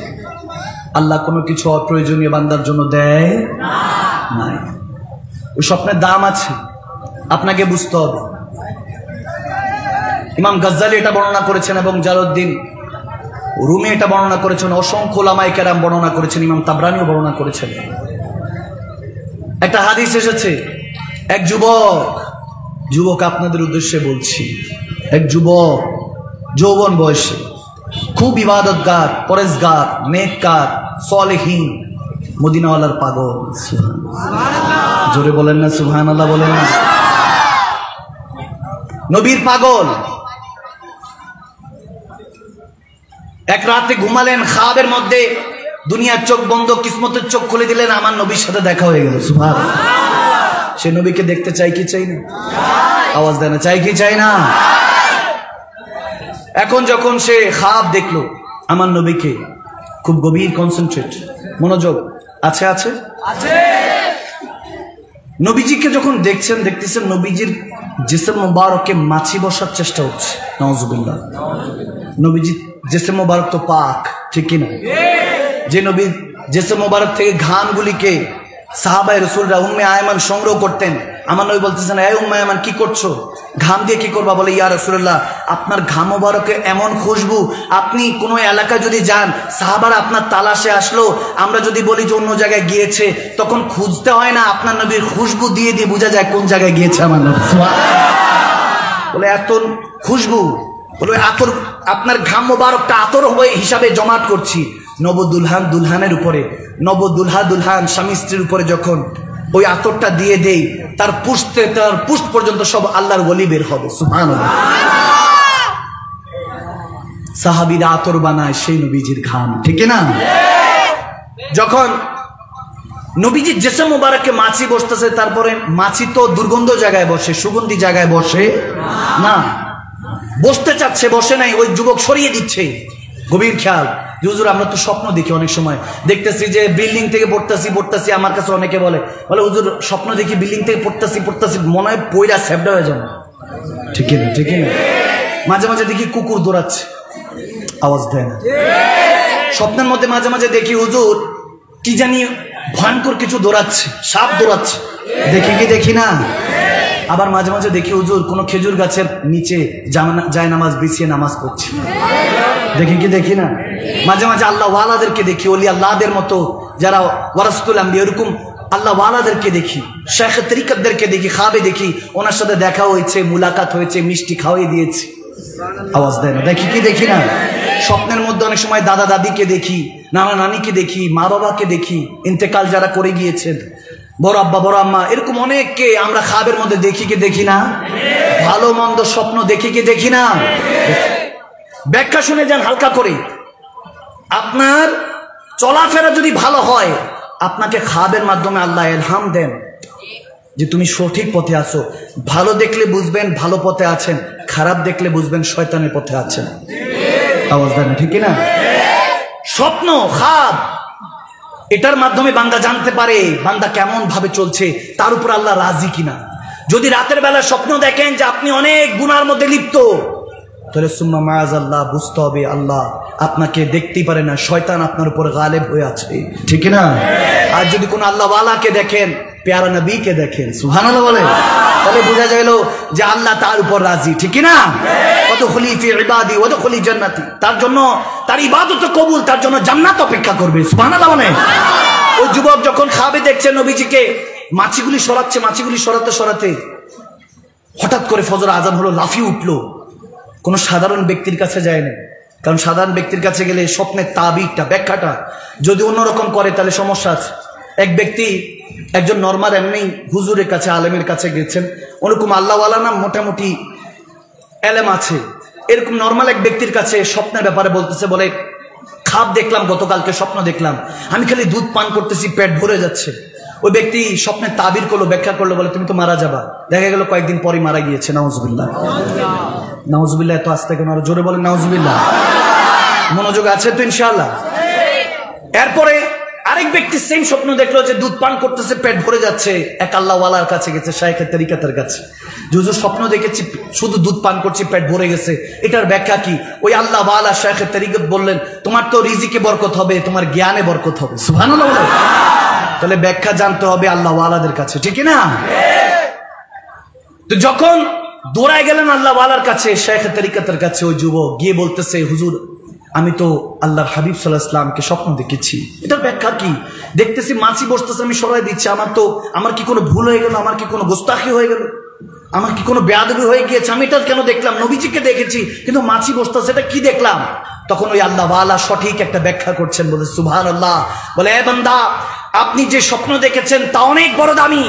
আল্লাহ কোনো কিছু অপ্রয়োজনীয় বান্দার জন্য দেয় নাই। ওই স্বপ্নের দাম আছে, আপনাকে বুঝতে হবে। ইমাম গাজ্জালি এটা বর্ণনা করেছেন এবং জালালউদ্দিন রুমি এটা বর্ণনা করেছেন, অসংখ্য উলামায়ে কেরাম বর্ণনা করেছেন, ইমাম তাবরানীও বর্ণনা করেছেন। একটা হাদিস এসেছে, এক যুবক আপনাদের উদ্দেশ্যে বলছি, এক যুবক যৌবন বয়সে খুব ইবাদতগার, পরেজগার, নেককার, সালেহীন, মদিনাওয়ালার পাগল। জোরে বলেন না সুবহানাল্লাহ, বলেন না। নবীর পাগল। এক রাতে ঘুমালেন, খাবের মধ্যে দুনিয়ার চোখ বন্ধ, কিসমতের চোখ খুলে দিলেন, আমার নবীর সাথে দেখা হয়ে গেল। সুবহানাল্লাহ। সে নবীকে দেখতে চাই কি চাই না? আওয়াজ দেয় না, চাই কি চাই না? এখন যখন সে খাব দেখলো আমার নবীকে, খুব গভীর কনসেন্ট্রেট, মনোযোগ আছে আছে আছে। নবীজিকে যখন দেখতেছেন নবীজির জিসম মুবারকে মাছি বসার চেষ্টা হচ্ছে। নাউজুবিল্লাহ। নবীজির জিসম মুবারক তো পাক, ঠিক কি না? যে নবীর জিসম মুবারক থেকে ঘামগুলিকে সাহাবায়ে রাসূলরা উম্মে আয়মান সংগ্রহ করতেন, আমার নবী বলতেছেন, এই উম্মে আয়মান কি করছো? ঘাম দিয়ে কি করবা? বলে, ইয়া রাসূলুল্লাহ আপনার ঘাম মুবারকে এমন খুশবু, আপনি কোনো এলাকায় যদি যান, সাহাবারা আপনার তালাশে আসলো, আমরা যদি বলি যে অন্য জায়গায় গিয়েছে, তখন খুঁজতে হয় না, আপনার নবীর খুশবু দিয়ে দিয়ে বোঝা যায় কোন জায়গায় গিয়েছে আমার নবী। বলে এত খুশবু, বলে আতর, আপনার ঘাম মুবারকটা আতর হয়ে হিসাবে জমাট করছি। দুলহানের উপরে, দুলহান স্বামী স্ত্রীর উপরে যখন ওই আতরটা দিয়ে দেই, তার পুষ্ট পর্যন্ত সব আল্লাহর ওলি বের হবে। সুবহানাল্লাহ। সাহাবীরা আতর বানায় সেই নবীজির ঘাম, ঠিক না? যখন নবীজির জিসম মুবারকে মাছি বসতেছে, তারপরে মাছি তো দুর্গন্ধ জায়গায় বসে, সুগন্ধি জায়গায় বসে না, বসতে চাচ্ছে, বসে নাই, ওই যুবক সরিয়ে দিচ্ছে। গভীর খেয়াল। হুজুর আমরা তো স্বপ্ন দেখি, অনেক সময় দেখতেছি যে বিল্ডিং থেকে পড়তেছি। আমার কাছে অনেকে বলে হুজুর স্বপ্ন দেখি বিল্ডিং থেকে পড়তেছি, মনে হয় পয়রা সেভডা হয়ে যাবে। ঠিক না? ঠিক না? মাঝে মাঝে দেখি কুকুর দৌড়াচ্ছে, আওয়াজ দেয় না। স্বপ্নের মধ্যে মাঝে মাঝে দেখি হুজুর কি জানি ভয়ঙ্কর কিছু দৌড়াচ্ছে, সাপ দৌড়াচ্ছে, দেখি কি দেখি না? আবার মাঝে মাঝে দেখি হুজুর কোনো খেজুর গাছের নিচে জায়নামাজ বিছিয়ে নামাজ পড়ছে। দেখি কি দেখি না? মাঝে মাঝে আল্লাহ ওয়ালাদেরকে দেখি, ওলি আল্লাহদের মতো যারা ওয়ারাসতুল আম্বিয়া, এরকম আল্লাহ ওয়ালাদেরকে দেখি, শেখ তরিকতদেরকে দেখি, খাবে দেখি, ওনার সাথে দেখা হয়েছে, মুলাকাত হয়েছে, মিষ্টি খাওয়াই দিয়েছি। আওয়াজ দেয় না? দেখি কি দেখি না? স্বপ্নের মধ্যে অনেক সময় দাদা দাদিকে দেখি, নানা নানিকে দেখি, মা বাবাকে দেখি, ইন্তেকাল যারা করে গিয়েছেন, বড় আব্বা বড় আম্মা, এরকম অনেককে আমরা খাবের মধ্যে দেখি কি দেখি না? ভালো মন্দ স্বপ্ন দেখি কি দেখি না? ব্যাখ্যা শুনে যান হালকা করে। আপনার চলাফেরা যদি ভালো হয়, আপনাকে খাবের মাধ্যমে আল্লাহ ইলহাম দেন যে তুমি সঠিক পথে আছো। ভালো দেখলে বুঝবেন ভালো পথে আছেন, খারাপ দেখলে বুঝবেন শয়তানের পথে আছেন। আওয়াজ দেন ঠিক না? স্বপ্ন খাব, এটার মাধ্যমে বান্দা জানতে পারে বান্দা কেমন ভাবে চলছে, তার উপর আল্লাহ রাজি কিনা। যদি রাতের বেলা স্বপ্ন দেখেন যে আপনি অনেক গুনার মধ্যে লিপ্ত, তাহলে সুম্মা মাআযাল্লাহ, বুঝতে হবে আল্লাহ আপনাকে দেখতেই পারে না, শয়তান আপনার উপর গালেব হয়ে আছে, ঠিক না? আর যদি কোন আল্লাহ ওয়ালাকে দেখেন, প্যারা নবীকে দেখেন, সুবহানাল্লাহ বলে, তাহলে বোঝা গেল যে আল্লাহ তার উপর রাজি, ঠিক না? ওয়াদখুলি ফি ইবাদি ওয়াদখুলি জান্নাতি, তার জন্য তার ইবাদত কবুল, তার জন্য জান্নাত অপেক্ষা করবে, সুবহানাল্লাহ বলে। ওই যুবক যখন খাবে দেখছে নবীজিকে, মাছিগুলি সরাচ্ছে, মাছিগুলি সরাতে সরাতে হঠাৎ করে ফজর আজান হলো, লাফিয়ে উঠলো। কোনো সাধারণ ব্যক্তির কাছে যায় না, কারণ সাধারণ ব্যক্তির কাছে গেলে স্বপ্নের তাবিরটা, ব্যাখ্যাটা যদি অন্যরকম করে তাহলে সমস্যা আছে। এক ব্যক্তি একজন নর্মাল এমনি হুজুরের কাছে, আলেমের কাছে গেছেন, ওরকম আল্লাহওয়ালা না মোটামুটি এলেম আছে, এরকম নর্মাল এক ব্যক্তির কাছে স্বপ্নের ব্যাপারে বলতেছে, বলে খাব দেখলাম, গতকালকে স্বপ্ন দেখলাম, আমি খালি দুধ পান করতেছি, পেট ভরে যাচ্ছে। ওই ব্যক্তি স্বপ্নের তাবির করলো, ব্যাখ্যা করলো, বলে তুমি তো মারা যাবা। দেখা গেল কয়েকদিন পরে মারা গিয়েছে। নাউজুবিল্লাহ, নাউজুবিল্লাহ। এত আসতে কেন? আরো জোরে বলেন নাউজুবিল্লাহ। মনোযোগ আছে তো ইনশাআল্লাহ? এরপরে আরেক ব্যক্তি সেম স্বপ্ন দেখলো যে দুধ পান করতেছে, পেট ভরে যাচ্ছে। এক আল্লাহওয়ালার কাছে গেছে, শাইখ তরিকতের কাছে, হুজুর স্বপ্ন দেখেছি শুধু দুধ পান করছি, পেট ভরে গেছে, এটার ব্যাখ্যা কি? ওই আল্লাহওয়ালা শাইখ তরিকত বললেন, তোমার তো রিজিকে বরকত হবে, তোমার জ্ঞানে বরকত হবে, সুবহানাল্লাহ। তাহলে ব্যাখ্যা জানতে হবে আল্লাহওয়ালাদের কাছে, ঠিক না? তো যখন দৌড়ায় গেলেন আল্লাহওয়ালার কাছে, শাইখ তরিকতের কাছে, ওই যুবক গিয়ে বলতেছে, হুজুর আমি তো আল্লাহর হাবিব সাল্লাল্লাহু আলাইহি ওয়াসাল্লামকে স্বপ্ন দেখেছি, এটার ব্যাখ্যা কি? দেখতেছি মাছি বসতেছে, আমি সরাই দিচ্ছি, আমার কি কোনো ভুল হয়ে গেল? আমার কি কোনো গোস্তাখি হয়ে গেল? আমার কি কোনো বেয়াদবি হয়ে গিয়েছে? আমি এটা কেন দেখলাম? নবীজিকে দেখেছি কিন্তু মাছি বসতেছে, এটা কি দেখলাম? তখন ওই আল্লাহওয়ালা সঠিক একটা ব্যাখ্যা করছেন, বলে সুবহানাল্লাহ, বলে এ বান্দা, আপনি যে স্বপ্ন দেখেছেন তা অনেক বড় দামি।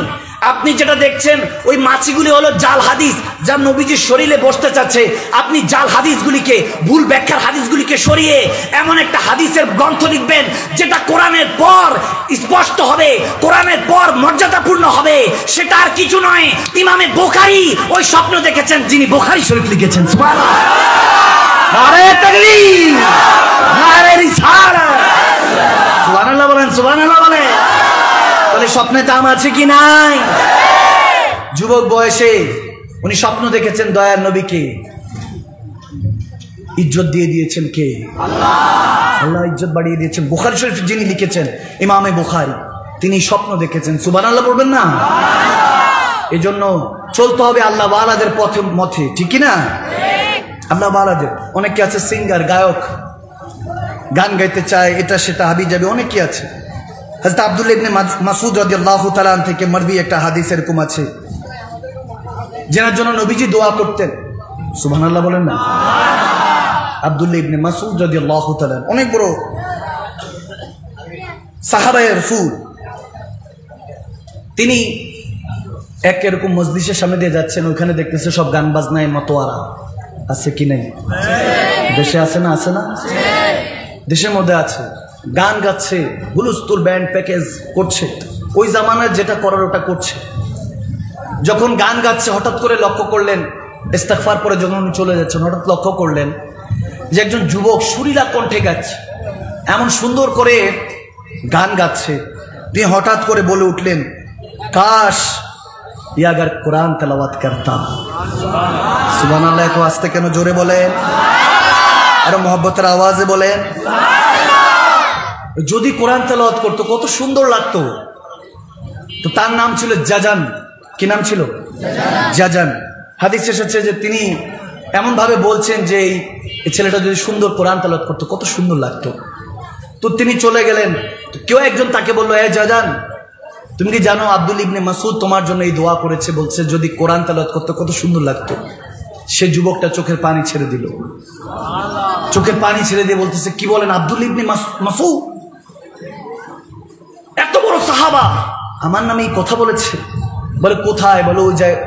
আপনি যেটা দেখছেন ওই মাছিগুলি হলো জাল হাদিস, যা নবীজির শরীরে বসতে চাচ্ছে। আপনি জাল হাদিসগুলিকে, ভুল ব্যাখ্যার হাদিসগুলিকে সরিয়ে এমন একটা হাদিসের গ্রন্থ লিখবেন যেটা কোরআনের পর স্পষ্ট হবে, কোরআনের পর মর্যাদাপূর্ণ হবে। সেটা আর কিছু নয়, ইমামে বুখারী ওই স্বপ্ন দেখেছেন, যিনি বুখারী শরীফ লিখেছেন। সুবহানাল্লাহ, নারে তাকবীর, নারে রিসালাত, সুবহানাল্লাহ বলেন, সুবহানাল্লাহ বলেন। তাহলে স্বপ্নে দাম আছে কি নাই? যুবক বয়সে উনি স্বপ্ন দেখেছেন দয়ার নবীকে, ইজ্জত দিয়ে দিয়েছেন কে? আল্লাহ। আল্লাহ ইজ্জত বাড়িয়ে দিয়েছেন। বুখারী শরীফ যিনি লিখেছেন, ইমামে বুখারী, তিনি স্বপ্ন দেখেছেন। সুবহানাল্লাহ পড়বেন না? এজন্য চলতে হবে আল্লাহ ওয়ালাদের পথে মথে, ঠিক না? আল্লাহ ওয়ালাদের অনেকে আছে, সিঙ্গার, গায়ক, গান গাইতে চায়, এটা সেটা হাবি যাবে, অনেকে আছে। হযরত আব্দুল্লাহ ইবনে মাসউদ রাদিয়াল্লাহু তাআলা থেকে মারবি একটা হাদিস এরকম আছে, যেনার জন্য নবীজি দোয়া করতেন। সুবহানাল্লাহ বলেন না? আব্দুল্লাহ ইবনে মাসউদ রাদিয়াল্লাহু তাআলা অনেক বড় সাহাবায়ে রাসূল। তিনি এক এরকম মজলিসের সামনে দিয়ে যাচ্ছেন, ওখানে দেখতেছে সব গান বাজনায় মতোয়ারা আছে কি নাই? দেশে আছে না? আছে না? দেশের মধ্যে আছে, গান গাচ্ছে, হুলস্থুল ব্যান্ড প্যাকেজ করছে, ওই জামানায় যেটা করার ওটা করছে। যখন গান গাচ্ছে হঠাৎ করে লক্ষ্য করলেন, ইস্তেগফার পরে যখন চলে যাচ্ছেন, হঠাৎ লক্ষ্য করলেন যে একজন যুবক সুরিলা কণ্ঠে গাচ্ছে, এমন সুন্দর করে গান গাচ্ছে। তিনি হঠাৎ করে বলে উঠলেন, কাশ ये अगर कुरान तलावत करता। सुभानाल्लाह। तो आस्ते केन जोरे बोलेन, और मोहब्बतेर आवाजे बोलेन। যদি কোরআন তেলাওয়াত করতো কত সুন্দর লাগতো। তো তার নাম ছিল জাজান। কি নাম ছিল? জাজান। হাদিসে এসেছে যে তিনি এমন ভাবে বলছেন যে এই ছেলেটা যদি সুন্দর কোরআন তেলাওয়াত করতো কত সুন্দর লাগতো। তো তিনি চলে গেলেন। কেউ একজন তাকে বললো, এ জাজান, তুমি কি জানো আব্দুল ইবনে মাসউদ তোমার জন্য এই দোয়া করেছে, বলছে যদি কোরআন তেলাওয়াত করতে কত সুন্দর লাগতো। সে যুবকটা চোখের পানি ছেড়ে দিল, চোখের পানি ছেড়ে দিয়ে বলতেছে, কি বলেন আব্দুল ইবনে মাসউদ এত বড় সাহাবা আমার নামে এই কথা বলেছে? বলে কোথায়? বলে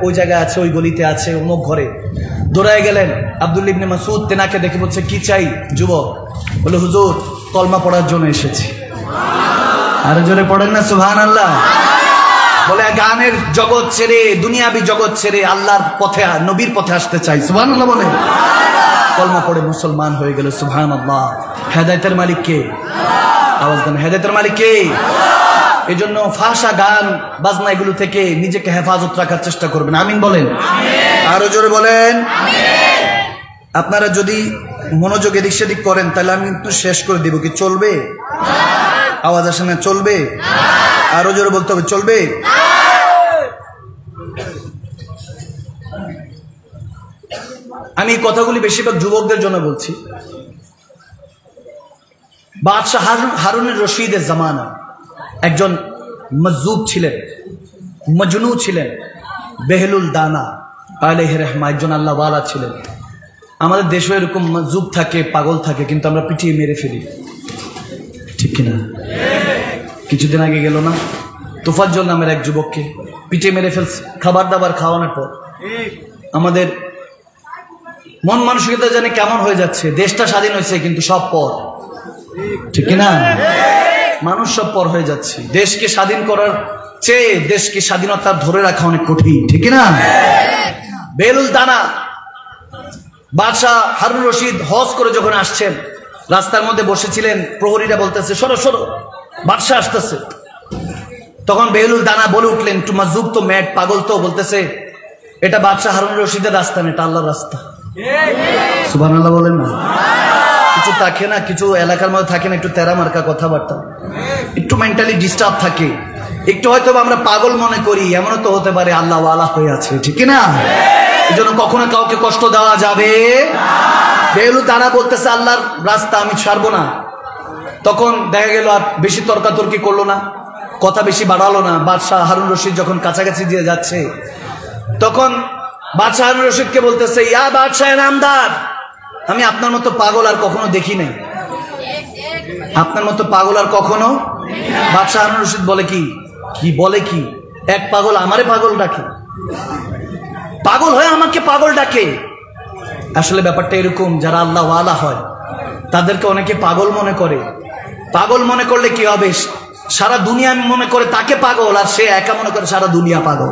ওই জায়গায় আছে, ওই গলিতে আছে, অমুক ঘরে। দৌড়ায় গেলেন। আব্দুল ইবনে মাসউদ তেনাকে দেখে বলছে, কি চাই যুবক? বলে হুজুর কলমা পড়ার জন্য এসেছি। আরো জোরে পড়েন না সুবহানাল্লাহ। বলে গানের জগৎ ছেড়ে, দুনিয়াবি জগৎ ছেড়ে আল্লাহর পথে, নবীর পথে আসতে চাই। সুবহানাল্লাহ বলে কলমা পড়ে মুসলমান হয়ে গেল। সুবহানাল্লাহ। হেদায়েতের মালিক কে? আওয়াজ দেন, হেদায়েতের মালিক কে? এই জন্য ফাঁসা গান বাজনা এগুলো থেকে নিজেকে হেফাজত রাখার চেষ্টা করবেন। আমিন বলেন। আরো জোরে বলেন। আপনারা যদি মনোযোগ এদিক সেদিক করেন তাহলে আমি কিন্তু শেষ করে দিব। কি চলবে? আওয়াজ আসে না? চলবে? আরো জোরে বলতে হবে, চলবে? আমি এই কথাগুলি বেশিরভাগ যুবকদের জন্য বলছি। বাদশাহ হারুনের রশিদের জামানা একজন মজজুব ছিলেন, মজনু ছিলেন, বেহলুল দানা আলাইহি রহমা, একজন আল্লাহওয়ালা ছিলেন। আমাদের দেশে এরকম মজজুব থাকে, পাগল থাকে, কিন্তু আমরা পিটিয়ে মেরে ফেলি, ঠিক কিনা? কিছুদিন আগে গেল না তোফাজ্জল নামের এক যুবককে পিটিয়ে মেরে ফেলছে খাবার দাবার খাওয়ানোর পর। আমাদের মন মানসিকতা জানে কেমন হয়ে যাচ্ছে। দেশটা স্বাধীন হয়েছে কিন্তু সব পর, ঠিক কিনা? মানুষ সব পর হয়ে যাচ্ছে। দেশকে স্বাধীন করার চেয়ে দেশকে স্বাধীনতা ধরে রাখা অনেক কঠিন, ঠিক কিনা? বেহলুল দানা বাদশাহ হারুন রশিদ হজ করে যখন আসছেন, রাস্তার মধ্যে বসেছিলেন, প্রহরীরা বলতেছে সরো সরো, বাদশাহ আসতেছে। তখন বেহলুল দানা বলে উঠলেন, একটু মাজুব তো, ম্যাট পাগল তো, বলতেছে এটা বাদশাহ হারুন রশিদের রাস্তা না, এটা আল্লাহর রাস্তা। সুবহানাল্লাহ বলেন না? কিছু থাকে না, কিছু এলাকার মধ্যে থাকে না, একটু তেরা মার্কা কথাবার্তা, একটু মেন্টালি ডিস্টার্ব থাকে, একটু হয়তো আমরা পাগল মনে করি, এমনও তো হতে পারে আল্লাহ ওয়ালা হয়ে আছে, ঠিক না? এই জন্য কখনো কাউকে কষ্ট দেওয়া যাবে। বেহলুল দানা বলতেছে আল্লাহর রাস্তা, আমি ছাড়বো না। তখন দেখা গেল আর বেশি তর্কাতর্কি করলো না, কথা বেশি বাড়ালো না। বাদশাহ হারুন রশিদ যখন কাছাকাছি দিয়ে যাচ্ছে, তখন বাদশাহ হারুন রশিদকে বলতেছে, ইয়া বাদশাহ নামদার, আমি আপনার মতো পাগল আর কখনো দেখি নাই, আপনার মতো পাগল আর কখনো। বাদশাহ হারুন রশিদ বলে, কি বলে, কি এক পাগল আমারে পাগল ডাকে, পাগল হয়ে আমাকে পাগল ডাকে। আসলে ব্যাপারটা এরকম, যারা আল্লাহ ওয়ালা হয় তাদেরকে অনেকে পাগল মনে করে। পাগল মনে করলে কি হবে? সারা দুনিয়া মনে করে তাকে পাগল, আর সে একা মনে করে সারা দুনিয়া পাগল,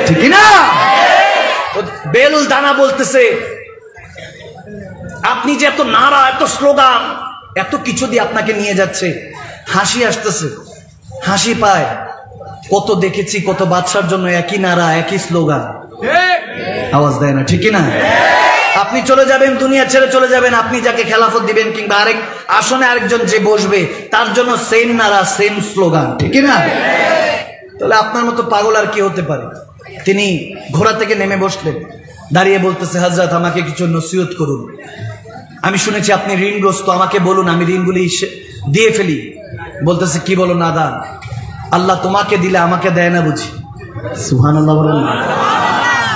ঠিক না? বেহলুল দানা বলতেছে, আপনি যে এত নারা, এত স্লোগান, এত কিছু দিয়ে আপনাকে নিয়ে যাচ্ছে, হাসি আসতেছে, হাসি পায়। কত দেখেছি, কত বাদশার জন্য একই নারা, একই স্লোগান, আওয়াজ দেয় না, ঠিক না? আপনি চলে যাবেন, দুনিয়া ছেড়ে চলে যাবেন, আপনি যাকে খেলাফত দিবেন কিংবা আরেক আসনে আরেকজন যে বসবে তার জন্য সেম নারা, সেম স্লোগান, ঠিক না? তাহলে আপনার মতো পাগল আর কি হতে পারে? তিনি ঘোড়া থেকে নেমে বসলেন, দাঁড়িয়ে বলতেছে, হযরত আমাকে কিছু নসিহত করুন, আমি শুনেছি আপনি ঋণগ্রস্ত, আমাকে বলুন, আমি ঋণগুলি দিয়ে ফেলি। বলতেছে, কি বলো নাদান, আল্লাহ তোমাকে দিলে আমাকে দেয় না বুঝি? সুবহানাল্লাহ বলেন না?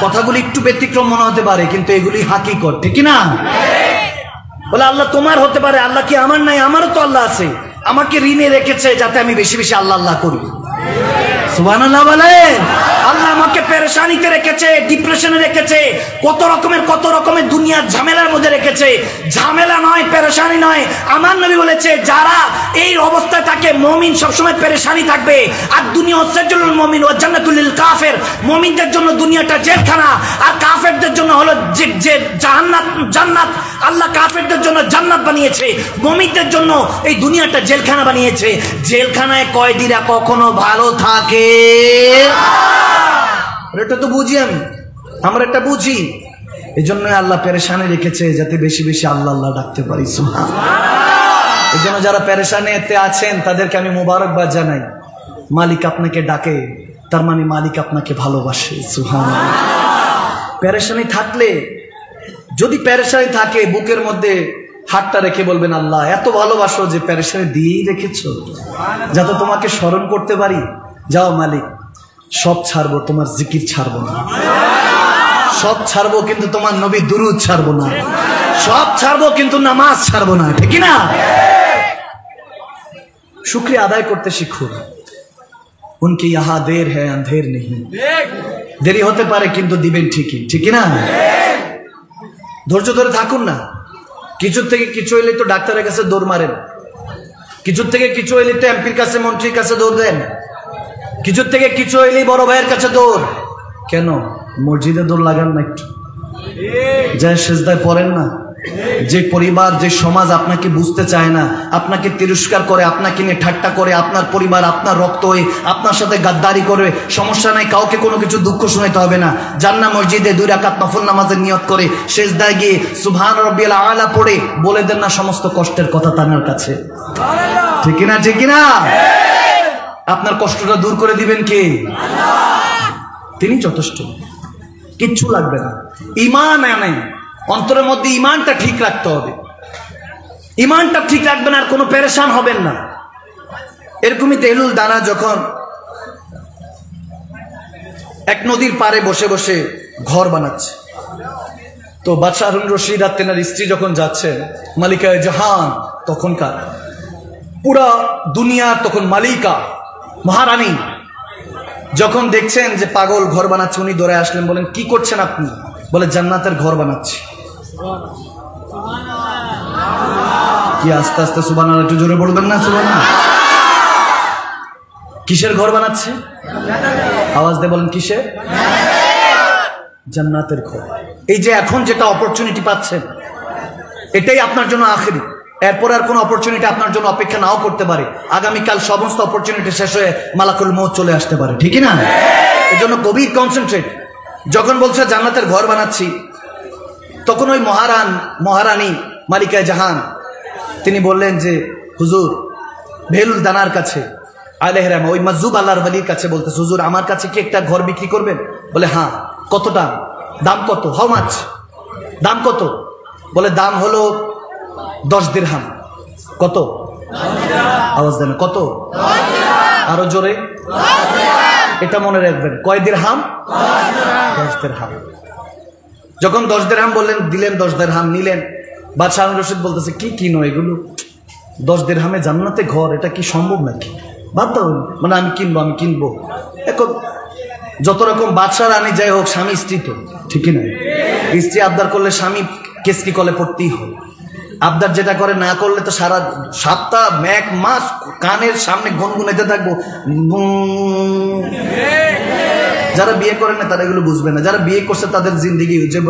কথাগুলি একটু ব্যতিক্রম মনে হতে পারে, কিন্তু এগুলি হাকিকত, ঠিক না? বলে আল্লাহ তোমার হতে পারে, আল্লাহ কি আমার নাই? আমারও তো আল্লাহ আছে, আমাকে ঋণে রেখেছে যাতে আমি বেশি বেশি আল্লাহ আল্লাহ করি। সুবহানাল্লাহ বলেন। আল্লাহ আমাকে পেরেশানিতে রেখেছে, ডিপ্রেশনে রেখেছে, কত রকমের দুনিয়ার ঝামেলার মধ্যে রেখেছে। ঝামেলা নয়, পেরেশানি নয়। আমার নবী বলেছে, যারা এই অবস্থায় থাকে, মুমিন সবসময় পেরেশানি থাকবে। আর দুনিয়া হচ্ছেল মুমিন ওয়া জান্নাতুল লিল কাফির, মুমিনদের জন্য দুনিয়াটা জেলখানা, আর কাফেরদের জন্য হলো যে জান্নাত। আল্লাহ কাফেরদের জন্য জান্নাত বানিয়েছে, মুমিনদের জন্য এই দুনিয়াটা জেলখানা বানিয়েছে। জেলখানায় কয়েদিরা কখনো ভালো থাকে? এটা তো বুঝি আমরা এটা বুঝি। এই জন্য আল্লাহ পেরেশানি রেখেছে যাতে বেশি বেশি আল্লাহ আল্লাহ ডাকতে পারি। সুবহানাল্লাহ। এই জন্য যারা পেরেশানিতে আছেন তাদেরকে আমি মোবারকবাদ জানাই। মালিক আপনাকে ডাকে, তার মানে মালিক আপনাকে ভালোবাসে। সুবহানাল্লাহ। পেরেশানি থাকলে যদি পেরেশানি থাকে বুকের মধ্যে হাতটা রেখে বলবেন, আল্লাহ এত ভালোবাসো যে পেরেশানি দিয়েই রেখেছো, যাতে তোমাকে স্মরণ করতে পারি। যাও মালিক, সব ছাড়বো, তোমার জিকির ছাড়বো না, সব ছাড়বো কিন্তু তোমার নবী দুরুদ ছাড়বো না, সব ছাড়বো কিন্তু নামাজ ছাড়বো না, ঠিক না? শুকরিয়া আদায় করতে শিখুন। উনকি ইহা দের হ্যায় আন্ধের নেই, দেরি হতে পারে কিন্তু দিবেন ঠিকই, ঠিক না? ধৈর্য ধরে থাকুন না। কিছুর থেকে কিছু হইলে তো ডাক্তারের কাছে দৌড় মারেন, কিছুর থেকে কিছু হইলে তো এমপির কাছে মন্ত্রীর কাছে দৌড় দেন, কিছুর থেকে কিছু হইলেই বড় ভাইয়ের কাছে দৌড়। কেন মসজিদে দৌড় লাগান না? একটু যায় সেজদায় পড়েন না? যে পরিবার, যে সমাজ আপনাকে বুঝতে চায় না, আপনাকে তিরস্কার করে, আপনাকে নিয়ে ঠাট্টা করে, আপনার পরিবার আপনার রক্ত হয়ে আপনার সাথে গাদ্দারি করবে, সমস্যা নাই, কাউকে কোনো কিছু দুঃখ শোনাতে হবে না। জান্না মসজিদে 2 রাকাত নফল নামাজের নিয়ত করে সেজদায় গিয়ে সুবহান রাব্বিয়াল আলা পড়ে বলে দেন না সমস্ত কষ্টের কথা তার কাছে, ঠিক না? ঠিক না? আপনার কষ্টটা দূর করে দিবেন কে? তিনি যথেষ্ট, কিচ্ছু লাগবে না। ঈমান আনেন, অন্তরের মধ্যে ঈমানটা ঠিক রাখতে হবে। ঈমানটা ঠিক রাখবেন আর কোনো পেরেশান হবেন না। এরকমই তেলুল দানা যখন এক নদীর পাড়ে বসে বসে ঘর বানাচ্ছে, তো বাদশাহ হারুন রশিদ আর তেনার স্ত্রী যখন যাচ্ছেন, মালিকা জাহান তখনকার পুরা দুনিয়ার তখন মালিকা মহারানী, যখন দেখছেন যে পাগল ঘর বানাচ্ছে, উনি দৌড়ে আসলেন, বলেন কি করছেন আপনি? বলে জান্নাতের ঘর বানাচ্ছি। কি আস্তে আস্তে সুবহানাল্লাহ, একটু জোরে বলবেন না সুবহানাল্লাহ? কিসের ঘর বানাচ্ছে? আওয়াজ দিয়ে বলেন কিসের? জান্নাতের ঘর। এই যে এখন যেটা অপরচুনিটি পাচ্ছেন, এটাই আপনার জন্য আখেরি। এরপর আর কোনো অপরচুনিটি আপনার জন্য অপেক্ষা নাও করতে পারে। আগামীকাল সমস্ত অপরচুনিটি শেষ হয়ে মালাকুল মউত চলে আসতে পারে, ঠিক না? এই জন্য গভীর কনসেন্ট্রেট। যখন বলছে জান্নাতের ঘর বানাচ্ছি, তখন ওই মহারানী মালিকা জাহান তিনি বললেন যে হুজুর, বেলুল দানার কাছে আলাইহির রহমা, ওই মাজুব আল্লাহর ওলির কাছে বলতেছে, হুজুর আমার কাছে কি একটা ঘর বিক্রি করবেন? বলে হ্যাঁ। কত দাম? দাম কত? How much? দাম কত? বলে দাম হলো 10 দিরহাম। কত? আওয়াজ দেন, কত? আরো জোরে। এটা মনে রাখবেন, কয় দিরহাম? 10 দিরহাম। যখন 10 দিরহাম বললেন, দিলেন 10 দিরহাম, নিলেন। বাদশাহ হারুন রশিদ বলতেছে কি কিনো এগুলো? 10 দিরহামে জান্নাতে ঘর, এটা কি সম্ভব নাকি? বাদ দাও, মানে আমি কিনবো। এখন যত রকম বাদশাহ রানী যাই হোক, স্বামী স্ত্রী তো, ঠিক না? স্ত্রী আবদার করলে স্বামী কেসকি কলে পড়তেই হয়। আবদার যেটা করে না করলে তো সারা সপ্তাহ এক মাস কানের সামনে গুনগুনাইতে থাকবো। যারা বিয়ে করে না তারা এগুলো বুঝবে না, যারা বিয়ে করছে তাদের জিন্দিগি। যে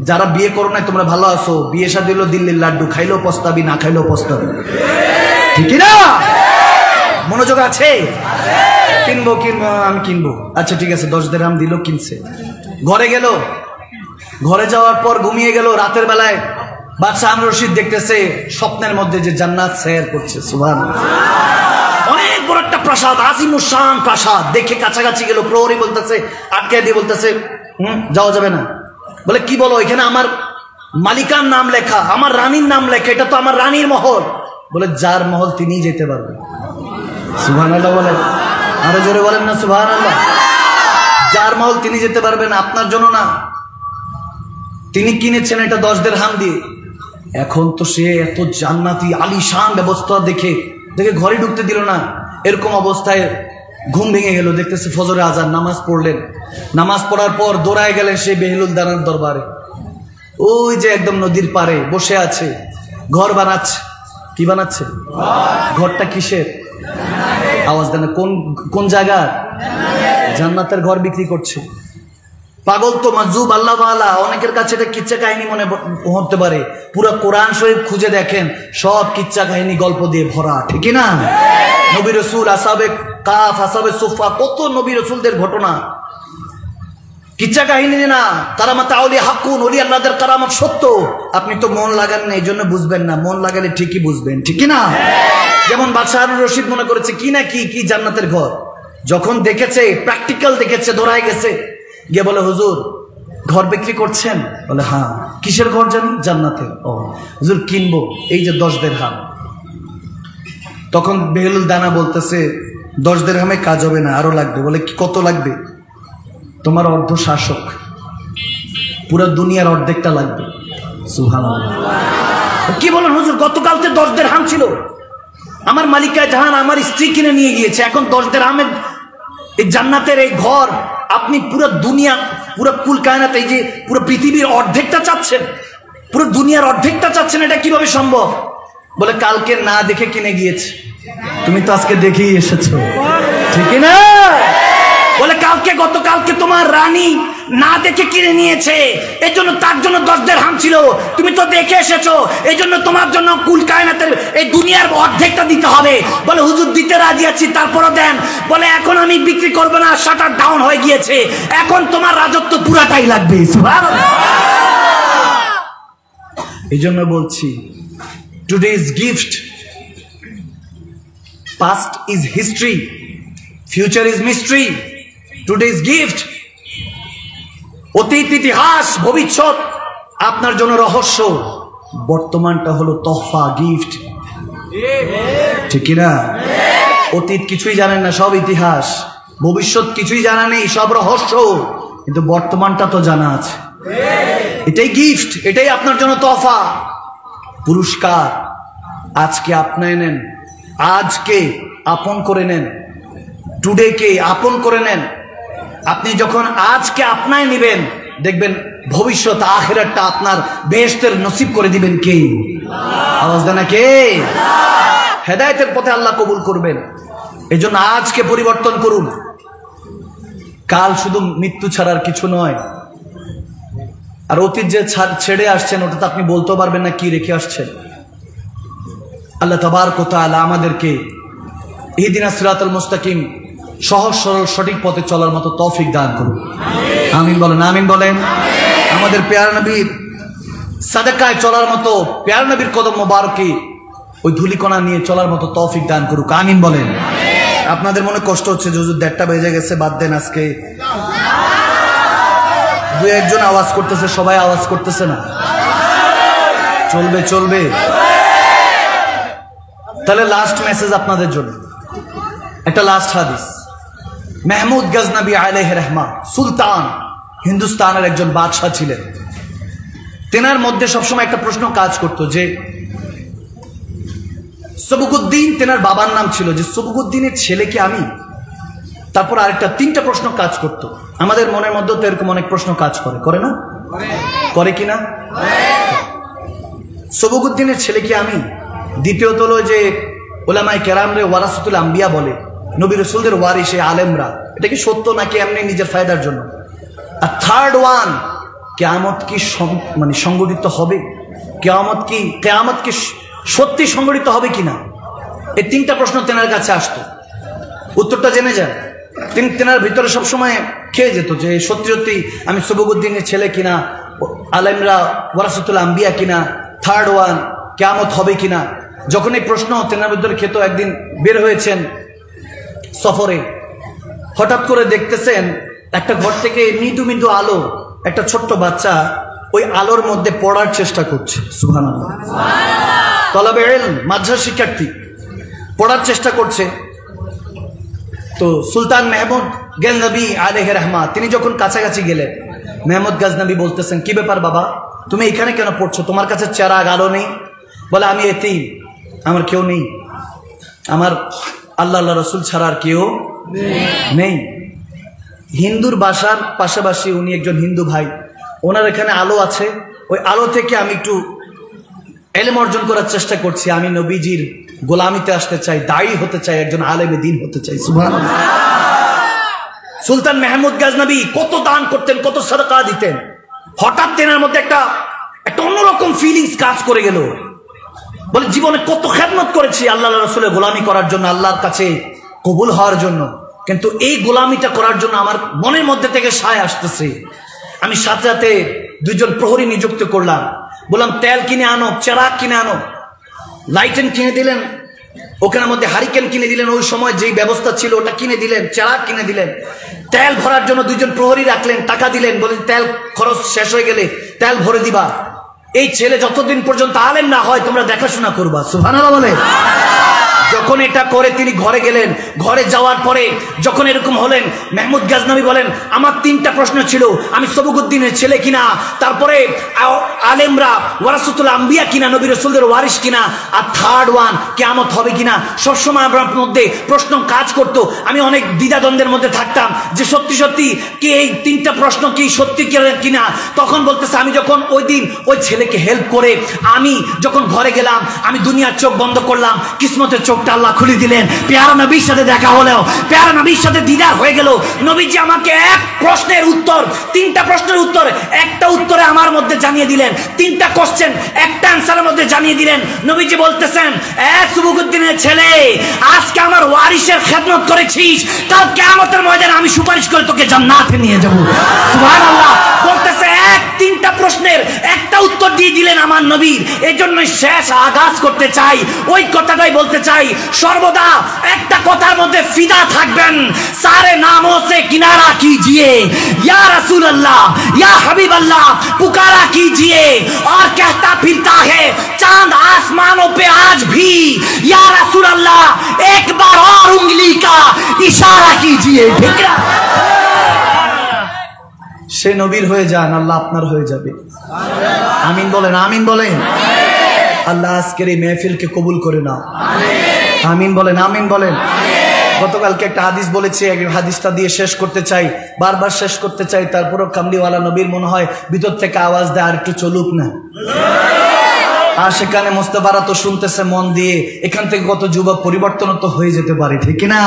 যারা বিয়ে করো না তোমরা ভালো আছো, বিয়ে শাদী হলো দিল্লির লাড্ডু, খাইলেও পস্তাবি, না খাইলেও পস্তাবি, ঠিক না? মনোযোগ আছে? কিনবো, আমি কিনবো। আচ্ছা ঠিক আছে, 10 দিরহাম দিল, কিনছে। ঘরে গেল, ঘরে যাওয়ার পর ঘুমিয়ে গেল। রাতের বেলায় বাদশাহ হারুন রশিদ দেখতেছে স্বপ্নের মধ্যে যে জান্নাত সৈর করছে। সুবহানাল্লাহ। অনেক বড় একটা প্রাসাদ, আজিমুশান প্রাসাদ। দেখে কাছাকাছি গেল, প্রহরী বলতেছে, আটকে দিয়ে বলতেছে যাওয়া যাবে না। বলে কি বলো? এখানে আমার মালিকার নাম লেখা, আমার রানীর নাম লেখা, এটা তো আমার রানীর মহল। বলে যার মহল তিনিই যেতে পারবে। সুবহানাল্লাহ বলেন, আরো জোরে বলেন না সুবহানাল্লাহ। যার মহল তিনি যেতে পারবেন, আপনার জন্য না। তিনি কিনেছেন এটা 10 দিরহাম দিয়ে। এখন তো সে এত জান্নাতি আলিশান ব্যবস্থা দেখে ঘরে ঢুকতে দিল না। এরকম অবস্থায় ঘুম ভেঙে গেল, দেখতেছে ফজরে আজান। নামাজ পড়লেন, নামাজ পড়ার পর দৌড়ায় গেলেন সেই বেহুল দানার দরবারে। ওই যে একদম নদীর পাড়ে বসে আছে, ঘর বানাচ্ছে। কি বানাচ্ছে? ঘরটা কিসের? আওয়াজ দেন, কোন জায়গা? জান্নাতের ঘর বিক্রি করছে। পাগল তো, মাজুব আল্লাহ ওয়ালা। অনেকের কাছে এটা কিচ্ছা কাহিনী মনে হতে পারে। পুরো কোরআন শরীফ খুঁজে দেখেন, সব কিচ্ছা কাহিনী গল্প দিয়ে ভরা, ঠিক না? নবী রাসূল, আসহাবে কাফ, আসহাবে সুফা, কত নবী রাসূলদের ঘটনা। কিচ্ছা কাহিনী না। কারামাত আউলিয়া হাকুন, ওলি আল্লাহদের কারামত সত্য। আপনি তো মন লাগান না, এই জন্য বুঝবেন না। মন লাগালে ঠিকই বুঝবেন, ঠিক না? যেমন বাদশাহ হারুন রশিদ মনে করেছে কি না কি জান্নাতের ঘর। যখন দেখেছে, প্র্যাকটিক্যাল দেখেছে, দৌড়ায় গেছে, গিয়ে বলে হুজুর ঘর বিক্রি করছেন? বলে হ্যাঁ। কিসের ঘর জানি? জান্নাতের। ও হুজুর কিনবো, এই যে 10 দিরহাম। তখন বেহলুল দানা বলতেছে 10 দিরহামে কাজ হবে না, আরো লাগবে। বলে কত লাগবে? তোমার অর্ধ শাসক, পুরো দুনিয়ার অর্ধেকটা লাগবে। সুবহানাল্লাহ। কি বলেন হুজুর? গতকালকে 10 দিরহাম ছিল, আমার মালিকায় জাহান আমার স্ত্রী কিনে নিয়ে গিয়েছে, এখন 10 দিরহামের এই জান্নাতের এই ঘর আপনি পুরো দুনিয়া, পুরো কুল কায়নাত, এই যে পুরো পৃথিবীর অর্ধেকটা চাচ্ছেন, পুরো দুনিয়ার অর্ধেকটা চাচ্ছেন, এটা কিভাবে সম্ভব? বলে কালকে না দেখে কিনে গিয়েছে। তুমি তো আজকে দেখেই এসেছো, ঠিক না? বলে কালকে, গতকালকে তোমার রানী না দেখে কিনে নিয়েছে, এই জন্য তার জন্য 10 দিরহাম ছিল, তুমি তো দেখে এসেছো, এই জন্য তোমার জন্য কুল কায়নাতের এই দুনিয়ার অর্ধেকটা দিতে হবে। বলে হুজুর দিতে রাজি আছি, তারপরও দেন। বলে এখন আমি বিক্রি করবো না, শাটার ডাউন হয়ে গিয়েছে, এখন তোমার রাজত্ব পুরাটাই লাগবে। সুবহানাল্লাহ। এই জন্য বলছি, today is gift, past is history, future is mystery. Today is gift, অতীত, ইতিহাস, ভবিষ্যৎ আপনার জন্য রহস্য, বর্তমানটা হলো তোহফা, গিফট, ঠিক না? অতীত কিছুই জানেন না, সব ইতিহাস। ভবিষ্যৎ কিছুই জানা নেই, সব রহস্য। কিন্তু বর্তমানটা তো জানা আছে, এটাই গিফট, এটাই আপনার জন্য তোহফা, পুরস্কার। আজকে আপনায় নেন, আজকে আপন করে নেন, টুডে কে আপন করে নেন। আপনি যখন আজকে আপনায় নেবেন, দেখবেন ভবিষ্যৎ আখিরাতটা আপনার বেহেশতের নসিব করে দিবেন কে? আওয়াজ দেন না কে? হেদায়েতের পথে আল্লাহ কবুল করবেন। এই জন্য আজকে পরিবর্তন করুন। কাল শুধু মৃত্যু ছাড়ার কিছু নয়। আর অতীত যে ছেড়ে আসছেন, ওটা তো আপনি বলতেও পারবেন না কি রেখে আসছেন। আল্লাহ তাবারক ওয়া তাআলা আমাদেরকে ইহদিনাস সিরাতাল মুস্তাকিম, সহজ সরল সঠিক পথে চলার মতো তৌফিক দান করুন। আমিন বলেন, আমিন বলেন। আমাদের প্যারা নবীর সাদাকায় চলার মতো, প্যারা নবীর কদম মোবারকে ওই ধুলিকণা নিয়ে চলার মতো তৌফিক দান করুক। আমিন বলেন। আপনাদের মনে কষ্ট হচ্ছে যে হুজুর 1:30 বেজে গেছে, বাদ দেন। আজকে 2-1 আওয়াজ করতেছে, সবাই আওয়াজ করতেছে না, চলবে চলবে। তাহলে লাস্ট মেসেজ আপনাদের জন্য, একটা লাস্ট হাদিস। মেহমুদ গজনবী আলাইহির রহমা, সুলতান, হিন্দুস্তানের একজন বাদশাহ ছিলেন। তেনার মধ্যে সবসময় একটা প্রশ্ন কাজ করত যে সবুকুদ্দিন, তেনার বাবার নাম ছিল, যে সবুকুদ্দিনের ছেলে কি আমি? তারপর আরেকটা 3টা প্রশ্ন কাজ করত। আমাদের মনের মধ্যে তো এরকম অনেক প্রশ্ন কাজ করে, করে না? করে কিনা? সবুকুদ্দিনের ছেলে কি আমি? দ্বিতীয়ত হলো যে উলামায়ে কেরামরে ওয়ারাসাতুল আম্বিয়া বলে, নবী রাসূলদের ওয়ারিসে আলেমরা, এটা কি সত্য নাকি এমনি নিজের ফায়দার জন্য? আর থার্ড ওয়ান, কিয়ামত কি মানে সংগঠিত হবে? কিয়ামত কি সত্যি সংগঠিত হবে কিনা? এই 3টা প্রশ্ন তেনার কাছে আসতো। উত্তরটা জেনে যান। তেনার ভিতরে সবসময় খেয়ে যেত যে সত্যি সত্যি আমি সবুকুদ্দিনের ছেলে কিনা, আলেমরা ওয়ারাসাতুল আম্বিয়া কিনা, থার্ড ওয়ান কিয়ামত হবে কিনা। যখন এই প্রশ্ন তেনার ভিতরে খেত, একদিন বের হয়েছেন সফরে, হঠাৎ করে দেখতেছেন একটা ঘর থেকে মৃদু মৃদু আলো, একটা ছোট্ট বাচ্চা ওই আলোর মধ্যে পড়ার চেষ্টা করছে। সুবহানাল্লাহ। তলাবে ইলম, মাদ্রাসা শিক্ষার্থী পড়ার চেষ্টা করছে। তো সুলতান মেহমুদ গজনবী আলাইহির রহমা, তিনি যখন কাছাকাছি গেলেন, মেহমুদ গজনবী বলতেছেন, কি ব্যাপার বাবা, তুমি এখানে কেন পড়ছো? তোমার কাছে চেরাগ, আলো নেই? বলে আমি এতিম, আমার কেউ নেই, আমার আল্লাহ রাসূল ছাড়া আর কেউ নেই। হিন্দুর বাসার পাশাপাশি উনি একজন হিন্দু ভাই, ওনার এখানে আলো আছে, ওই আলো থেকে আমি একটু ইলম অর্জন করার চেষ্টা করছি। আমি নবীজির গোলামিতে আসতে চাই, দায়ী হতে চাই, একজন আলেমে দ্বীন হতে চাই। সুবহানাল্লাহ। সুলতান মেহমুদ গজনবী কত দান করতেন, কত সাদকা দিতেন। হঠাৎ তেনার মধ্যে একটা অন্যরকম ফিলিংস কাজ করে গেল। বলে জীবনে কত খেদমত করেছি আল্লাহ রাসূলের গোলামি করার জন্য, আল্লাহর কাছে কবুল হওয়ার জন্য, কিন্তু এই গোলামিটা করার জন্য আমার মনের মধ্যে থেকে সায় আসতেছে। আমি সাথে সাথে 2জন প্রহরী নিযুক্ত করলাম, বললাম তেল কিনে আনো, চেরাগ কিনে আনো। লাইটেন কিনে দিলেন, ওখানের মধ্যে হারিকেন কিনে দিলেন, ওই সময় যেই ব্যবস্থা ছিল ওটা কিনে দিলেন, চেরাগ কিনে দিলেন। তেল ভরার জন্য দুইজন প্রহরী রাখলেন, টাকা দিলেন, বলেন তেল খরচ শেষ হয়ে গেলে তেল ভরে দিবা। এই ছেলে যতদিন পর্যন্ত আলেম না হয় তোমরা দেখাশোনা করবা। সুবহানাল্লাহ বলে। যখন এটা করে তিনি ঘরে গেলেন, ঘরে যাওয়ার পরে যখন এরকম হলেন, মেহমুদ গাজনবী বলেন আমার 3টা প্রশ্ন ছিল, আমি সবুকুদ্দিনের ছেলে কিনা, তারপরে আলেমরা ওয়ারাসাতুল আম্বিয়া কিনা, নবী রাসূলদের ওয়ারিস কিনা, আর থার্ড ওয়ান কিয়ামত হবে কিনা। সবসময় আমার মধ্যে প্রশ্ন কাজ করতো, আমি অনেক দ্বিধাদ্বন্দ্বের মধ্যে থাকতাম যে সত্যি সত্যি কি এই 3টা প্রশ্ন কি সত্যি কিনা। তখন বলতেছে আমি যখন ওই দিন ওই ছেলেকে হেল্প করে আমি যখন ঘরে গেলাম, আমি দুনিয়ার চোখ বন্ধ করলাম, কিসমতের চোখটা আল্লাহ খুলে দিলেন, পেয়ারা নবীর সাথে দেখা হলো, পেয়ারা নবীর সাথে দিদার হয়ে গেল। নবীজি আমাকে এক প্রশ্নের উত্তর, 3টা প্রশ্নের উত্তর একটা উত্তরে আমার মধ্যে জানিয়ে দিলেন, 3টা কোশ্চেন একটা অ্যান্সারের মধ্যে জানিয়ে দিলেন। নবীজি বলতেছেন সুবুকুদ্দিনের ছেলে, আজকে আমার ওয়ারিসের খেদমত করেছিস, কাল কিয়ামতের ময়দানে আমি সুপারিশ করে তোকে জান্নাতে নিয়ে যাব। সুবহানাল্লাহ। বলতেছে 3টা প্রশ্নের একটা উত্তর দিয়ে দিলেন আমার নবীর। এই জন্য শেষ আগাজ করতে চাই, ওই কথাটাই বলতে চাই, সর্বদা একটা কথার মধ্যে ফিদা থাকবেন, সারে নামों से किनारा कीजिए, या रसूल अल्लाह या हबीब अल्लाह पुकारा कीजिए, और कहता फिरता है चांद आसमानों पे आज भी, या रसूल अल्लाह एक बार और उंगली का इशारा कीजिए। ठीक है, সে নবীর হয়ে যান, আল্লাহ আপনার হয়ে যাবে। আমিন বলেন, আমিন বলেন। আল্লাহ আজকের এই মেহফিলকে কবুল করে নাও। আমিন বলেন, আমিন বলেন। গতকালকে একটা হাদিস বলেছি, হাদিসটা দিয়ে শেষ করতে চাই, বারবার শেষ করতে চাই, তারপরও কামলিওয়ালা নবীর মনে হয় ভিতর থেকে আওয়াজ দেয় আর একটু চলুক না। আর সেখানে মোস্তফারা তো শুনতেছে মন দিয়ে, এখান থেকে কত যুবক পরিবর্তন তো হয়ে যেতে পারে, ঠিক না?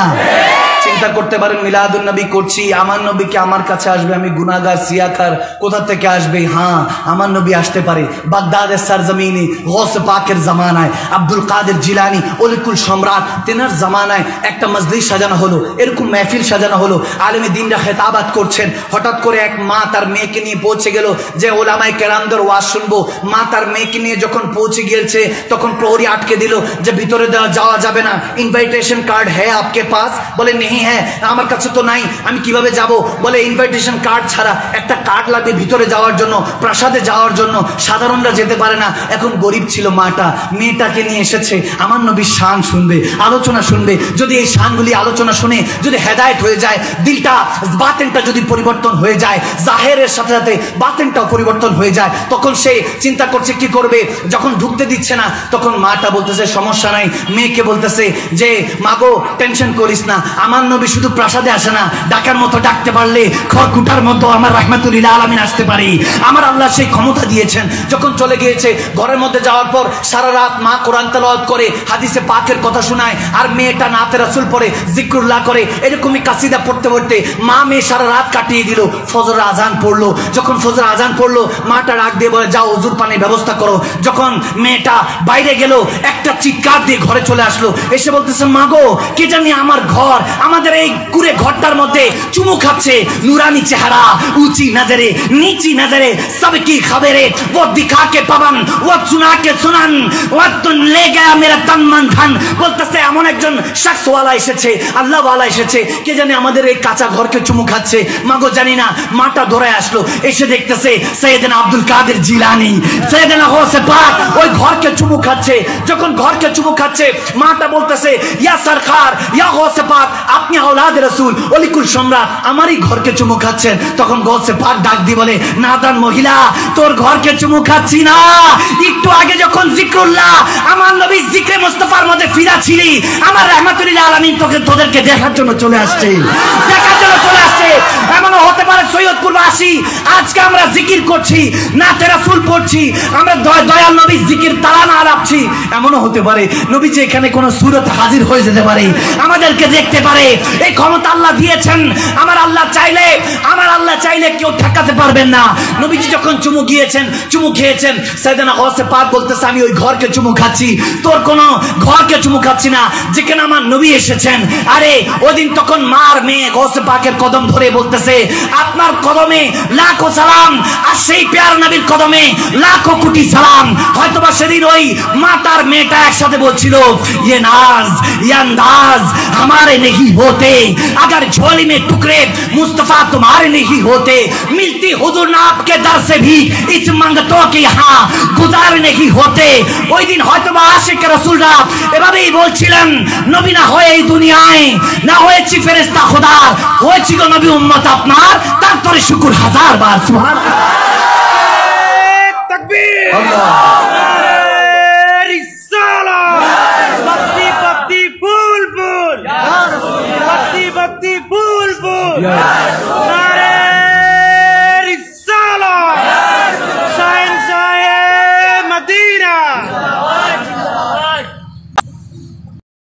চিন্তা করতে পারেন মিলাদুন নবী করছি, আমার নবীকে আমার কাছে আসবে, আমি গুনাহগার সিয়াখার, কোথা থেকে আসবে? হ্যাঁ, আমার নবী আসতে পারে বাগদাদের সরজমিনে, গৌসে পাকের জামানায়, আব্দুল কাদের জিলানী ওলিকুল সম্রাট, তেনার জামানায় একটা মজলিস সাজানো হলো, এরকম মেহফিল সাজানো হলো, আলেমে দ্বীনরা খেতাবাত করছেন। হঠাৎ করে এক মা তার মেয়েকে নিয়ে পৌঁছে গেল যে ওলামায়ে কেরামদের ওয়াজ শুনবো। মা তার মেয়েকে নিয়ে যখন পৌঁছে গিয়েছে, তখন প্রহরী আটকে দিল যে ভিতরে যাওয়া যাবে না, ইনভাইটেশন কার্ড হ্যাঁ আপকে পাস? বলে নেই। হ্যাঁ, আমার কাছে তো নাই, আমি কিভাবে যাব? বলে ইনভাইটেশন কার্ড ছাড়া একটা কার্ড লাগবে ভিতরে যাওয়ার জন্য, প্রাসাদে যাওয়ার জন্য, সাধারণরা যেতে পারে না। এখন গরিব ছিল মাটা, মেয়েটাকে নিয়ে এসেছে, আমার নবীর শান শুনবে, আলোচনা শুনবে। যদি এই শানগুলি আলোচনা শুনে যদি হেদায়েত হয়ে যায়, দিলটা বাতেনটা যদি পরিবর্তন হয়ে যায়, জাহেরের সাথে সাথে বাতেনটাও পরিবর্তন হয়ে যায়, তখন সে চিন্তা করছে কি করবে। যখন ঢুকতে দিচ্ছে না, তখন মাটা বলতেছে সমস্যা নাই, মেয়েকে বলতেছে যে মাগো টেনশন করিস না, আমার নবী শুধু প্রাসাদে আসে না, ডাকার মতো ডাকতে পারলে খড়কুটার মতো আমার রাহমাতুল আলামিন আসতে পারি। আমার আল্লাহ সেই ক্ষমতা দিয়েছেন। যখন চলে গিয়েছে, ঘরের মধ্যে যাওয়ার পর সারা রাত মা কোরআন তেলাওয়াত করে, হাদিসে পাকের কথা শোনায়, আর মেয়েটা নাতে রাসূল পড়ে, জিকরুল্লাহ করে, এরকমই কাসিদা পড়তে পড়তে মা মেয়ে সারা রাত কাটিয়ে দিল। ফজর আজান পড়লো, যখন ফজর আজান পড়লো, মাটা ডাক দিয়ে বলে যাও ওযুর পানির ব্যবস্থা করো। যখন মেয়েটা বাইরে গেল, একটা চিৎকার দিয়ে ঘরে চলে আসলো, এসে বলতেছে মাগো কে জানি আমার ঘর, আমাদের এই কুড়ে ঘরটার মধ্যে চুমু খাচ্ছে, নুরানি চেহারা, উঁচি নজরে নিচি নজরে, সবকি খবরে, वो दिखा के पवन, वो सुना के सुनन, वो तुम ले गया मेरा तन मन धन। বলতেছে এমন একজন শখস ওয়ালা এসেছে, আল্লাহ ওয়ালা এসেছে, কে জানি আমাদের এই কাঁচা ঘরকে চুমু খাচ্ছে। মাগো জানি না। মাটা দৌড়ে আসলো, এসে দেখতেছে সৈয়দনা আব্দুল কাদের জিলানী, সৈয়দনা গৌসে পাক ওই ঘরকে চুমু খাচ্ছে। যখন ঘরকে চুমু খাচ্ছে, মাটা বলতেছে ইয়া সরকার, ইয়া গৌসে পাক, আপনি আওলাদ রাসূল ওলিকুল সম্রাট, আমারই ঘরকে চুমু খাচ্ছেন। তখন গৌসে পাক ডাক দিয়ে বলে নাদান মহিলা, তোর ঘরকে চুমু খাচ্ছি না, একটু আগে যখন জিকরুল্লাহ আমার নবী জিকরে মুস্তাফার মধ্যে ফিরা ছিলি, আমার রাহমাতুল আলামিন তোদেরকে দেখার জন্য চলে আসছে, দেখার জন্য চলে আসছে। এমনও হতে পারে সৈয়দপুরবাসী আজকে আমরা জিকির করছি, নাতে রাসূল পড়ছি, আমরা দয়াল নবীর জিকির তারানা আলাপছি, এমনও হতে পারে নবীজি এখানে কোন সূরত হাজির হয়ে যেতে পারে, আমাদেরকে দেখতে পারে। এই ক্ষমতা আল্লাহ দিয়েছেন। আমার আল্লাহ চাইলে কেউ ঠেকাতে পারবেন না। নবীজি যখন চুমু খেয়েছেন, সাইয়েদনা গাউসে পাক বলতেছে আমি ওই ঘরকে চুমু খাচ্ছি, তোর কোনো ঘরকে চুমু খাচ্ছি না যেখানে আমার নবী এসেছেন। আরে ওদিন তখন মার মেয়ে গাউসে পাকের কদম ধরে বলতেছে আপনার কদমে লাখো সালাম, আর সেই প্যার নবীর কদমে লাখো কোটি সালাম। হয়তোবা সেদিন ওই মা তার মেয়েটা একসাথে বলছিল ये नाज ये अंदाज हमारे नहीं होते, अगर झोली में टुकड़े मुस्तफा तुम्हारे नहीं होते, मिलती हुजूर ना आपके दर से भी इस मंगतों के यहाँ गुजार नहीं होते। ওই দিন হয়তোবা আশিক রাসূলরা এভাবেই বলছিলেন নবী না হয়ে এই দুনিয়ায় না হয়েছি ফেরেশতা খোদার, হয়েছি গো নবী উম্মত আপনার, তারপরে শুকর হাজার বার সুবহানাল্লাহ। তাকবীর, আল্লাহ भक्ति भक्ति फूल फूल, भक्ति भक्ति फूल फूल।